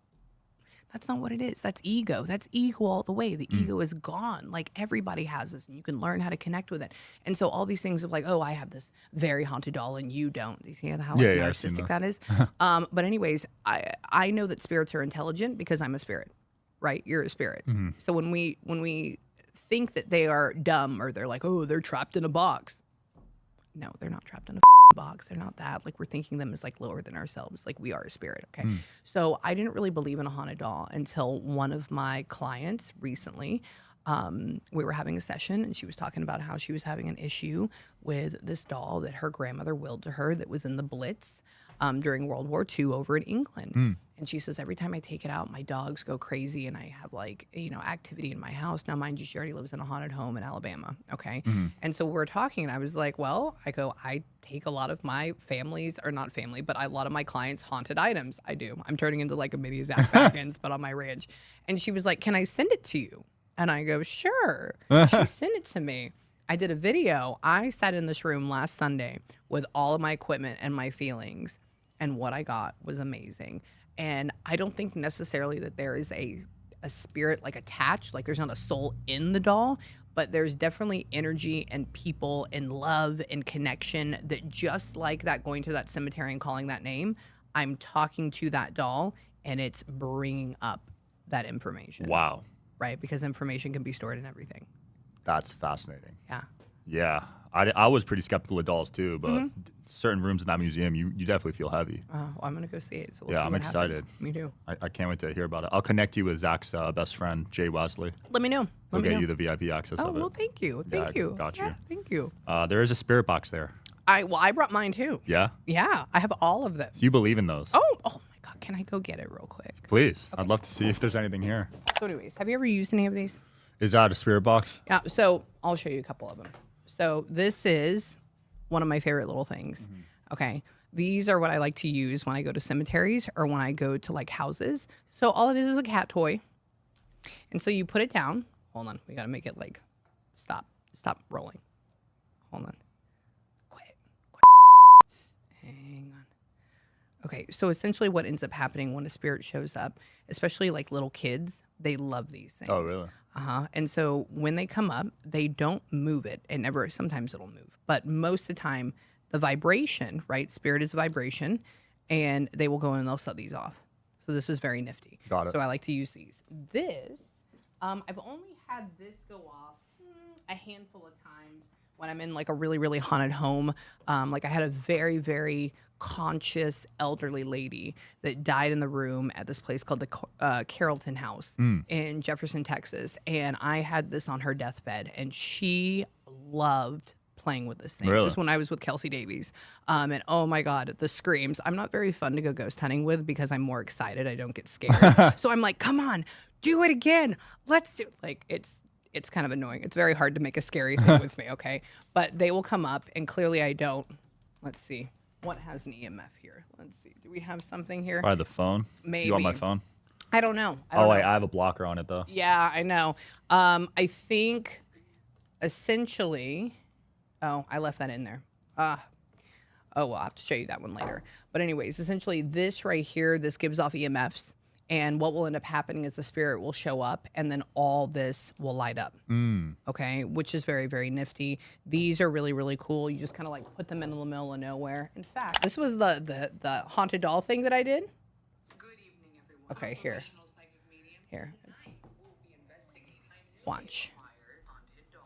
[SPEAKER 1] That's not what it is. That's ego. That's ego all the way. The ego is gone. Like, everybody has this, and you can learn how to connect with it. And so all these things of like, oh, I have this very haunted doll and you don't. Do you see how narcissistic that is? But anyways, I know that spirits are intelligent because I'm a spirit, right? You're a spirit. So when we think that they are dumb, or they're like, oh, they're trapped in a box. No, they're not trapped in a box. They're not that. Like, we're thinking them as like lower than ourselves. Like, we are a spirit. Okay. So I didn't really believe in a haunted doll until one of my clients recently, we were having a session, and she was talking about how she was having an issue with this doll that her grandmother willed to her that was in the Blitz during World War II over in England. And she says, every time I take it out, my dogs go crazy, and I have, like, you know, activity in my house. Now, mind you, she already lives in a haunted home in Alabama. Okay. And so we're talking, and I was like, well, I take a lot of my family's, or not family, but a lot of my clients' haunted items. I do. I'm turning into like a mini Zach Baggins, but on my ranch. And she was like, can I send it to you? And I go, sure. She sent it to me. I did a video. I sat in this room last Sunday with all of my equipment and my feelings, and what I got was amazing. And I don't think necessarily that there is a spirit like attached, like there's not a soul in the doll, but there's definitely energy and people and love and connection that, just like that, going to that cemetery and calling that name, I'm talking to that doll and it's bringing up that information.
[SPEAKER 2] Wow.
[SPEAKER 1] Right? Because information can be stored in everything.
[SPEAKER 2] That's fascinating.
[SPEAKER 1] Yeah.
[SPEAKER 2] Yeah. I was pretty skeptical of dolls too, but certain rooms in that museum, you definitely feel heavy.
[SPEAKER 1] Oh, well, I'm going to go see it. So we'll
[SPEAKER 2] Yeah,
[SPEAKER 1] see
[SPEAKER 2] I'm
[SPEAKER 1] what
[SPEAKER 2] excited.
[SPEAKER 1] happens. Me too.
[SPEAKER 2] I can't wait to hear about it. I'll connect you with Zach's best friend, Jay Wesley.
[SPEAKER 1] Let me know.
[SPEAKER 2] He'll
[SPEAKER 1] Let me
[SPEAKER 2] get
[SPEAKER 1] know.
[SPEAKER 2] you the VIP access
[SPEAKER 1] Oh,
[SPEAKER 2] of it.
[SPEAKER 1] well, thank you.
[SPEAKER 2] Yeah,
[SPEAKER 1] Thank you.
[SPEAKER 2] got you.
[SPEAKER 1] Yeah, thank you.
[SPEAKER 2] There is a spirit box there.
[SPEAKER 1] I brought mine too.
[SPEAKER 2] Yeah?
[SPEAKER 1] Yeah, I have all of them.
[SPEAKER 2] So you believe in those?
[SPEAKER 1] Oh my God. Can I go get it real quick?
[SPEAKER 2] Please. Okay. I'd love to see if there's anything here.
[SPEAKER 1] So anyways, have you ever used any of these?
[SPEAKER 2] Is that a spirit box?
[SPEAKER 1] Yeah, so I'll show you a couple of them. So this is one of my favorite little things. Okay. These are what I like to use when I go to cemeteries or when I go to like houses. So all it is a cat toy. And so you put it down. Hold on. We got to make it like stop rolling. Hold on. Quit. Hang on. Okay. So essentially what ends up happening when a spirit shows up, especially like little kids, they love these things.
[SPEAKER 2] Oh, really?
[SPEAKER 1] And so when they come up, they don't move it. And sometimes it'll move. But most of the time, the vibration, right? Spirit is vibration. And they will go and they'll set these off. So this is very nifty.
[SPEAKER 2] Got it.
[SPEAKER 1] So I like to use these. This, I've only had this go off a handful of times when I'm in like a really, really haunted home. Like I had a very, very conscious elderly lady that died in the room at this place called the Carrollton House in Jefferson, Texas. And I had this on her deathbed, and she loved playing with this thing. It
[SPEAKER 2] Really?
[SPEAKER 1] was when I was with Kelsey Davies. And oh my God, the screams. I'm not very fun to go ghost hunting with because I'm more excited. I don't get scared. So I'm like, come on, do it again. Let's do it. Like it's kind of annoying. It's very hard to make a scary thing with me, okay? But they will come up, and clearly I don't. Let's see. What has an EMF here? Let's see. Do we have something here?
[SPEAKER 2] Probably the phone.
[SPEAKER 1] Maybe.
[SPEAKER 2] You want my phone?
[SPEAKER 1] I don't know.
[SPEAKER 2] Wait, I have a blocker on it though.
[SPEAKER 1] Yeah, I know. I think essentially, oh, I left that in there. Oh, well, I'll have to show you that one later. But anyways, essentially this right here, this gives off EMFs. And what will end up happening is the spirit will show up, and then all this will light up. Okay, which is very, very nifty. These are really, really cool. You just kind of like put them in the middle of nowhere. In fact, this was the haunted doll thing that I did. Good evening, everyone. Okay, here. Here. Watch.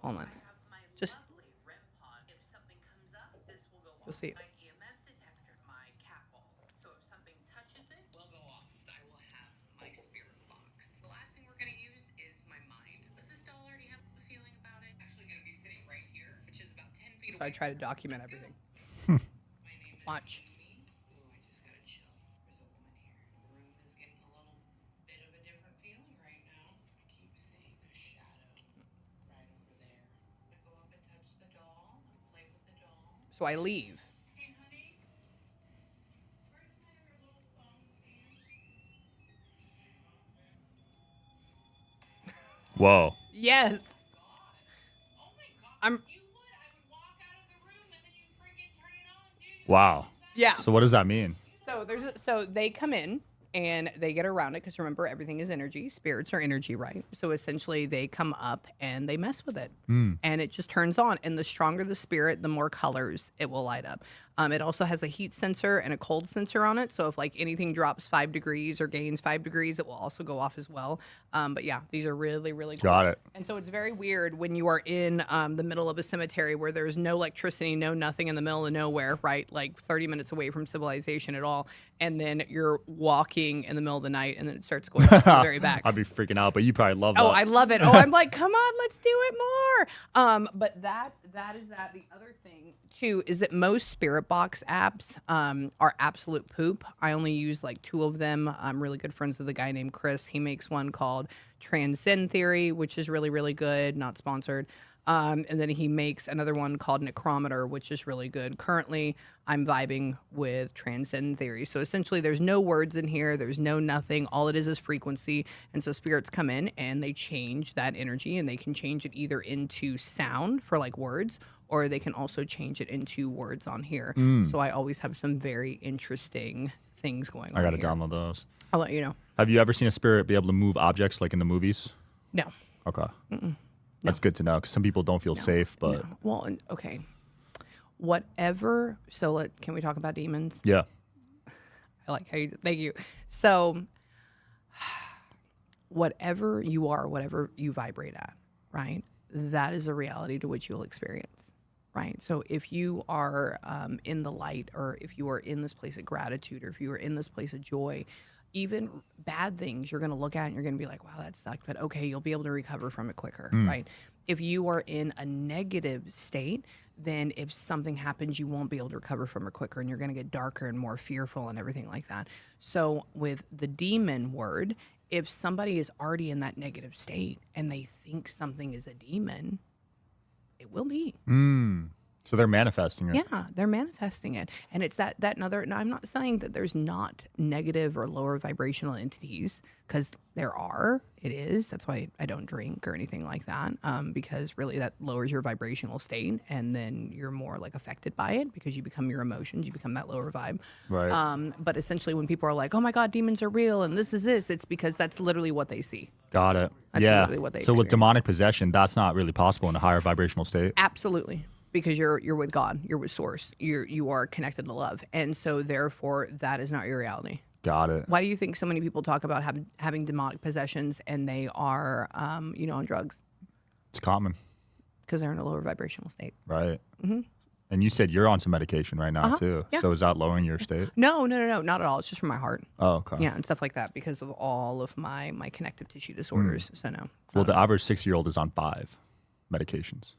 [SPEAKER 1] Hold on. Just. You'll see it. So I try to document everything. Watch. I just gotta chill. There's a woman here. The room is getting a little bit of a different feeling right now. I keep seeing a shadow right over there. I go up and touch the doll and play with the doll. So I leave. Hey, honey. Where's my little phone stand?
[SPEAKER 2] Whoa.
[SPEAKER 1] Yes. Oh my God. I'm.
[SPEAKER 2] Wow.
[SPEAKER 1] Yeah.
[SPEAKER 2] So what does that mean?
[SPEAKER 1] So they come in and they get around it because remember everything is energy. Spirits are energy, right? So essentially they come up and they mess with it, and it just turns on. And the stronger the spirit, the more colors it will light up. It also has a heat sensor and a cold sensor on it. So if like anything drops 5 degrees or gains 5 degrees, it will also go off as well. But yeah, these are really, really cool.
[SPEAKER 2] Got it.
[SPEAKER 1] And so it's very weird when you are in the middle of a cemetery where there's no electricity, no nothing in the middle of nowhere, right? Like 30 minutes away from civilization at all. And then you're walking in the middle of the night and then it starts going off the very back.
[SPEAKER 2] I'd be freaking out, but you probably love that.
[SPEAKER 1] Oh, I love it. Oh, I'm like, come on, let's do it more. But that is that. The other thing too is that most spirit box apps are absolute poop. I only use like 2 of them. I'm really good friends with a guy named Chris. He makes one called Transcend Theory, which is really, really good. Not sponsored. And then he makes another one called Necrometer, which is really good. Currently, I'm vibing with Transcend Theory. So essentially, there's no words in here. There's no nothing. All it is frequency. And so spirits come in and they change that energy, and they can change it either into sound for like words, or they can also change it into words on here. So I always have some very interesting things going on.
[SPEAKER 2] I got to
[SPEAKER 1] here.
[SPEAKER 2] download those.
[SPEAKER 1] I'll let you know.
[SPEAKER 2] Have you ever seen a spirit be able to move objects like in the movies?
[SPEAKER 1] No.
[SPEAKER 2] Okay. That's good to know because some people don't feel safe, but.
[SPEAKER 1] No. Well, okay. Whatever. So can we talk about demons?
[SPEAKER 2] Yeah.
[SPEAKER 1] I like how you. Thank you. So, whatever you are, whatever you vibrate at, right? That is a reality to which you'll experience, right? So if you are in the light, or if you are in this place of gratitude, or if you are in this place of joy, even bad things you're going to look at and you're going to be like, wow, that sucked, but okay, you'll be able to recover from it quicker, right? If you are in a negative state, then if something happens, you won't be able to recover from it quicker, and you're going to get darker and more fearful and everything like that. So with the demon word, if somebody is already in that negative state and they think something is a demon, it will be.
[SPEAKER 2] So they're manifesting it.
[SPEAKER 1] Yeah, they're manifesting it. And it's that another, and I'm not saying that there's not negative or lower vibrational entities, because there are. It is. That's why I don't drink or anything like that, because really that lowers your vibrational state, and then you're more like affected by it because you become your emotions, you become that lower vibe.
[SPEAKER 2] Right.
[SPEAKER 1] But essentially when people are like, oh my God, demons are real and this is this, it's because that's literally what they see.
[SPEAKER 2] Got it.
[SPEAKER 1] That's
[SPEAKER 2] yeah.
[SPEAKER 1] literally what they
[SPEAKER 2] So with
[SPEAKER 1] experience.
[SPEAKER 2] demonic possession, that's not really possible in a higher vibrational state.
[SPEAKER 1] Absolutely. Because you're with God, you're with Source, you are connected to love, and so therefore that is not your reality.
[SPEAKER 2] Got it.
[SPEAKER 1] Why do you think so many people talk about having demonic possessions and they are, on drugs?
[SPEAKER 2] It's common.
[SPEAKER 1] because they're in a lower vibrational state.
[SPEAKER 2] Right. And you said you're on some medication right now too.
[SPEAKER 1] Yeah.
[SPEAKER 2] So is that lowering your state?
[SPEAKER 1] No, not at all. It's just for my heart.
[SPEAKER 2] Oh, okay.
[SPEAKER 1] Yeah, and stuff like that because of all of my connective tissue disorders. So no.
[SPEAKER 2] Well, the average 6-year-old is on 5 medications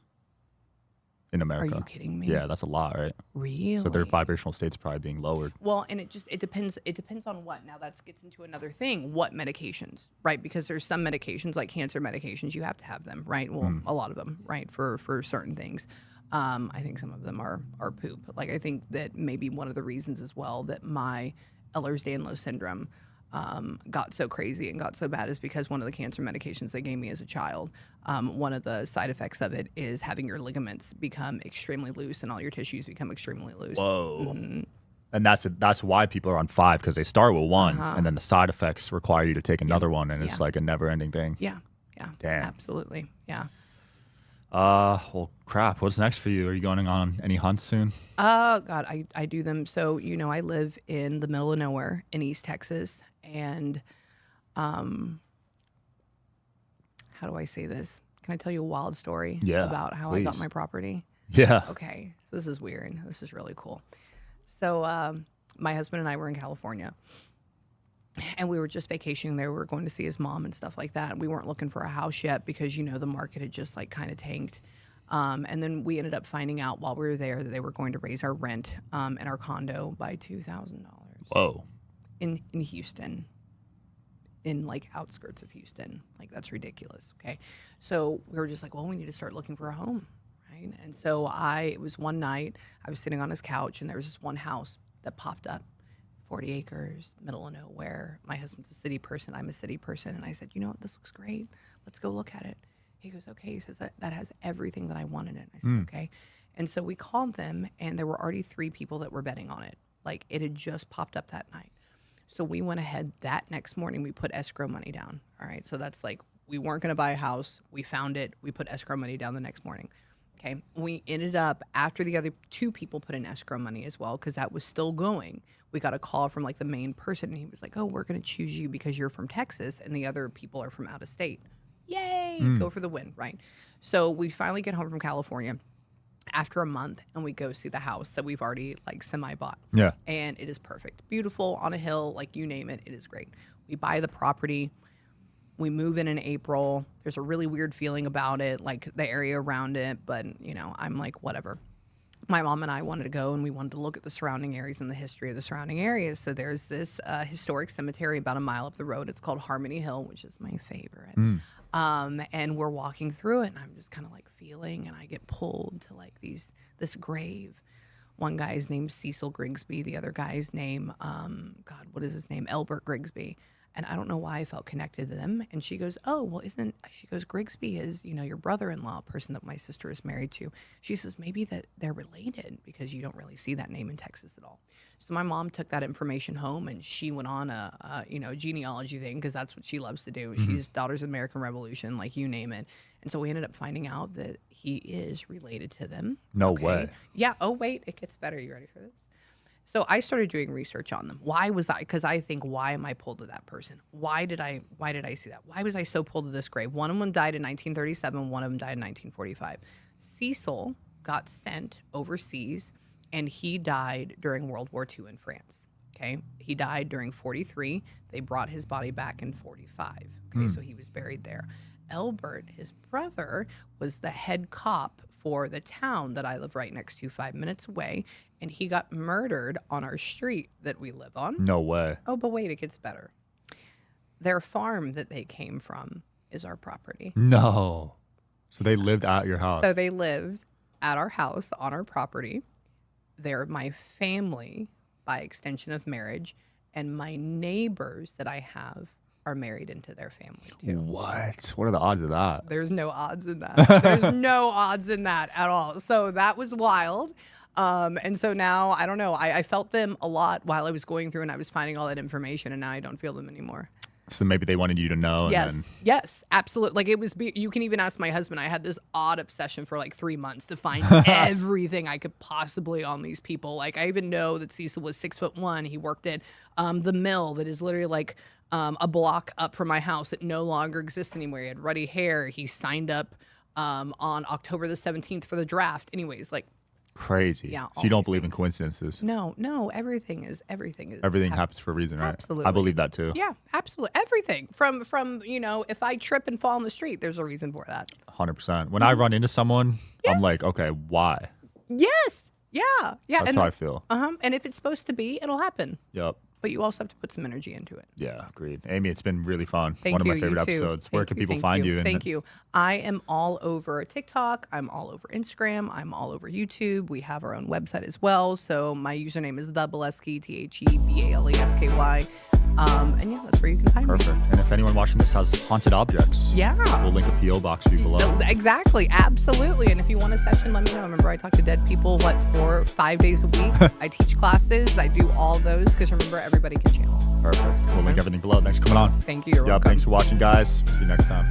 [SPEAKER 2] in America.
[SPEAKER 1] Are you kidding me?
[SPEAKER 2] Yeah, that's a lot, right?
[SPEAKER 1] Really?
[SPEAKER 2] So their vibrational state's probably being lowered.
[SPEAKER 1] Well, and it depends on what. Now that gets into another thing. What medications, right? Because there's some medications like cancer medications, you have to have them, right? Well, a lot of them, right? For certain things. I think some of them are poop. Like I think that maybe one of the reasons as well that my Ehlers-Danlos syndrome got so crazy and got so bad is because one of the cancer medications they gave me as a child, one of the side effects of it is having your ligaments become extremely loose and all your tissues become extremely loose.
[SPEAKER 2] Whoa. And that's why people are on 5, because they start with 1 and then the side effects require you to take another one, and it's like a never-ending thing.
[SPEAKER 1] Yeah.
[SPEAKER 2] Damn.
[SPEAKER 1] Absolutely. Yeah.
[SPEAKER 2] Well, crap. What's next for you? Are you going on any hunts soon?
[SPEAKER 1] Oh, God, I do them. So, I live in the middle of nowhere in East Texas. And how do I say this? Can I tell you a wild story about how
[SPEAKER 2] please.
[SPEAKER 1] I got my property?
[SPEAKER 2] Yeah.
[SPEAKER 1] Okay. This is weird. This is really cool. So my husband and I were in California. And we were just vacationing there. We were going to see his mom and stuff like that. We weren't looking for a house yet because, the market had just like kind of tanked. And then we ended up finding out while we were there that they were going to raise our rent in our condo by $2,000.
[SPEAKER 2] Whoa.
[SPEAKER 1] In Houston, in like outskirts of Houston. Like that's ridiculous. Okay. So we were just like, well, we need to start looking for a home. Right. And so it was one night I was sitting on his couch and there was this one house that popped up. 40 acres, middle of nowhere. My husband's a city person. I'm a city person. And I said, what? This looks great. Let's go look at it. He goes, okay. He says, that has everything that I want in it. I said, okay. And so we called them, and there were already 3 people that were betting on it. Like, it had just popped up that night. So we went ahead that next morning. We put escrow money down. All right. So that's like, we weren't going to buy a house. We found it. We put escrow money down the next morning. Okay. We ended up, after the other 2 people put in escrow money as well, because that was still going, we got a call from like the main person, and he was like, oh, we're going to choose you because you're from Texas and the other people are from out of state. Yay. Go for the win. Right. So we finally get home from California after a month, and we go see the house that we've already like semi-bought.
[SPEAKER 2] Yeah.
[SPEAKER 1] And it is perfect. Beautiful, on a hill, like you name it. It is great. We buy the property. We move in April. There's a really weird feeling about it, like the area around it. But, I'm like, whatever. My mom and I wanted to go, and we wanted to look at the surrounding areas and the history of the surrounding areas. So there's this historic cemetery about a mile up the road. It's called Harmony Hill, which is my favorite. And we're walking through it, and I'm just kind of like feeling, and I get pulled to like this grave. One guy's named Cecil Griggsby. The other guy's name, what is his name? Elbert Griggsby. And I don't know why I felt connected to them. And she goes, oh, well, she goes, Griggsby is, your brother-in-law, person that my sister is married to. She says, maybe that they're related because you don't really see that name in Texas at all. So my mom took that information home, and she went on a genealogy thing because that's what she loves to do. She's Daughters of the American Revolution, like you name it. And so we ended up finding out that he is related to them.
[SPEAKER 2] No way.
[SPEAKER 1] Yeah. Oh, wait, it gets better. You ready for this? So I started doing research on them. Why was that? Because I think, why am I pulled to that person? Why did I see that? Why was I so pulled to this grave? One of them died in 1937. One of them died in 1945. Cecil got sent overseas, and he died during World War II in France. Okay. He died during 43. They brought his body back in 45. Okay. So he was buried there. Elbert, his brother, was the head cop for the town that I live right next to 5 minutes away. And he got murdered on our street that we live on.
[SPEAKER 2] No way.
[SPEAKER 1] Oh, but wait, it gets better. Their farm that they came from is our property.
[SPEAKER 2] No. So they lived at your house.
[SPEAKER 1] So they lived at our house on our property. They're my family by extension of marriage. And my neighbors that I have are married into their family too.
[SPEAKER 2] What? What are the odds of that?
[SPEAKER 1] There's no odds in that. There's no odds in that at all. So that was wild. And so now, I don't know, I felt them a lot while I was going through and I was finding all that information, and now I don't feel them anymore.
[SPEAKER 2] So maybe they wanted you to know.
[SPEAKER 1] Yes, absolutely. Like you can even ask my husband. I had this odd obsession for like 3 months to find everything I could possibly on these people. Like I even know that Cecil was 6'1". He worked at the mill that is literally like a block up from my house that no longer exists anymore. He had ruddy hair. He signed up on October the 17th for the draft. Anyways, like
[SPEAKER 2] crazy.
[SPEAKER 1] Yeah,
[SPEAKER 2] So you don't
[SPEAKER 1] these
[SPEAKER 2] believe in
[SPEAKER 1] things.
[SPEAKER 2] coincidences.
[SPEAKER 1] No, everything is
[SPEAKER 2] Everything
[SPEAKER 1] hap-
[SPEAKER 2] happens for a reason, right?
[SPEAKER 1] Absolutely.
[SPEAKER 2] I believe that too.
[SPEAKER 1] Yeah, absolutely. Everything from if I trip and fall in the street, there's a reason for that.
[SPEAKER 2] 100%. When I run into someone, I'm like, okay, why?
[SPEAKER 1] Yes. Yeah. Yeah.
[SPEAKER 2] That's how I feel.
[SPEAKER 1] And if it's supposed to be, it'll happen.
[SPEAKER 2] Yep.
[SPEAKER 1] But you also have to put some energy into it.
[SPEAKER 2] Yeah, agreed. Amie, it's been really fun.
[SPEAKER 1] Thank
[SPEAKER 2] One of
[SPEAKER 1] you,
[SPEAKER 2] my favorite
[SPEAKER 1] you too.
[SPEAKER 2] episodes. Where can people
[SPEAKER 1] Thank
[SPEAKER 2] find you?
[SPEAKER 1] Thank you. I am all over TikTok. I'm all over Instagram. I'm all over YouTube. We have our own website as well. So my username is the Balesky, TheBalesky. And yeah, that's where you can find me.
[SPEAKER 2] Perfect. And if anyone watching this has haunted objects,
[SPEAKER 1] Yeah.
[SPEAKER 2] we'll link a P.O. box for you below.
[SPEAKER 1] Exactly. Absolutely. And if you want a session, let me know. Remember, I talk to dead people, 5 days a week? I teach classes. I do all those because remember, everybody can channel.
[SPEAKER 2] Perfect. We'll link everything below. Thanks for coming on.
[SPEAKER 1] Thank you. You're
[SPEAKER 2] Yeah,
[SPEAKER 1] welcome.
[SPEAKER 2] thanks for watching, guys. See you next time.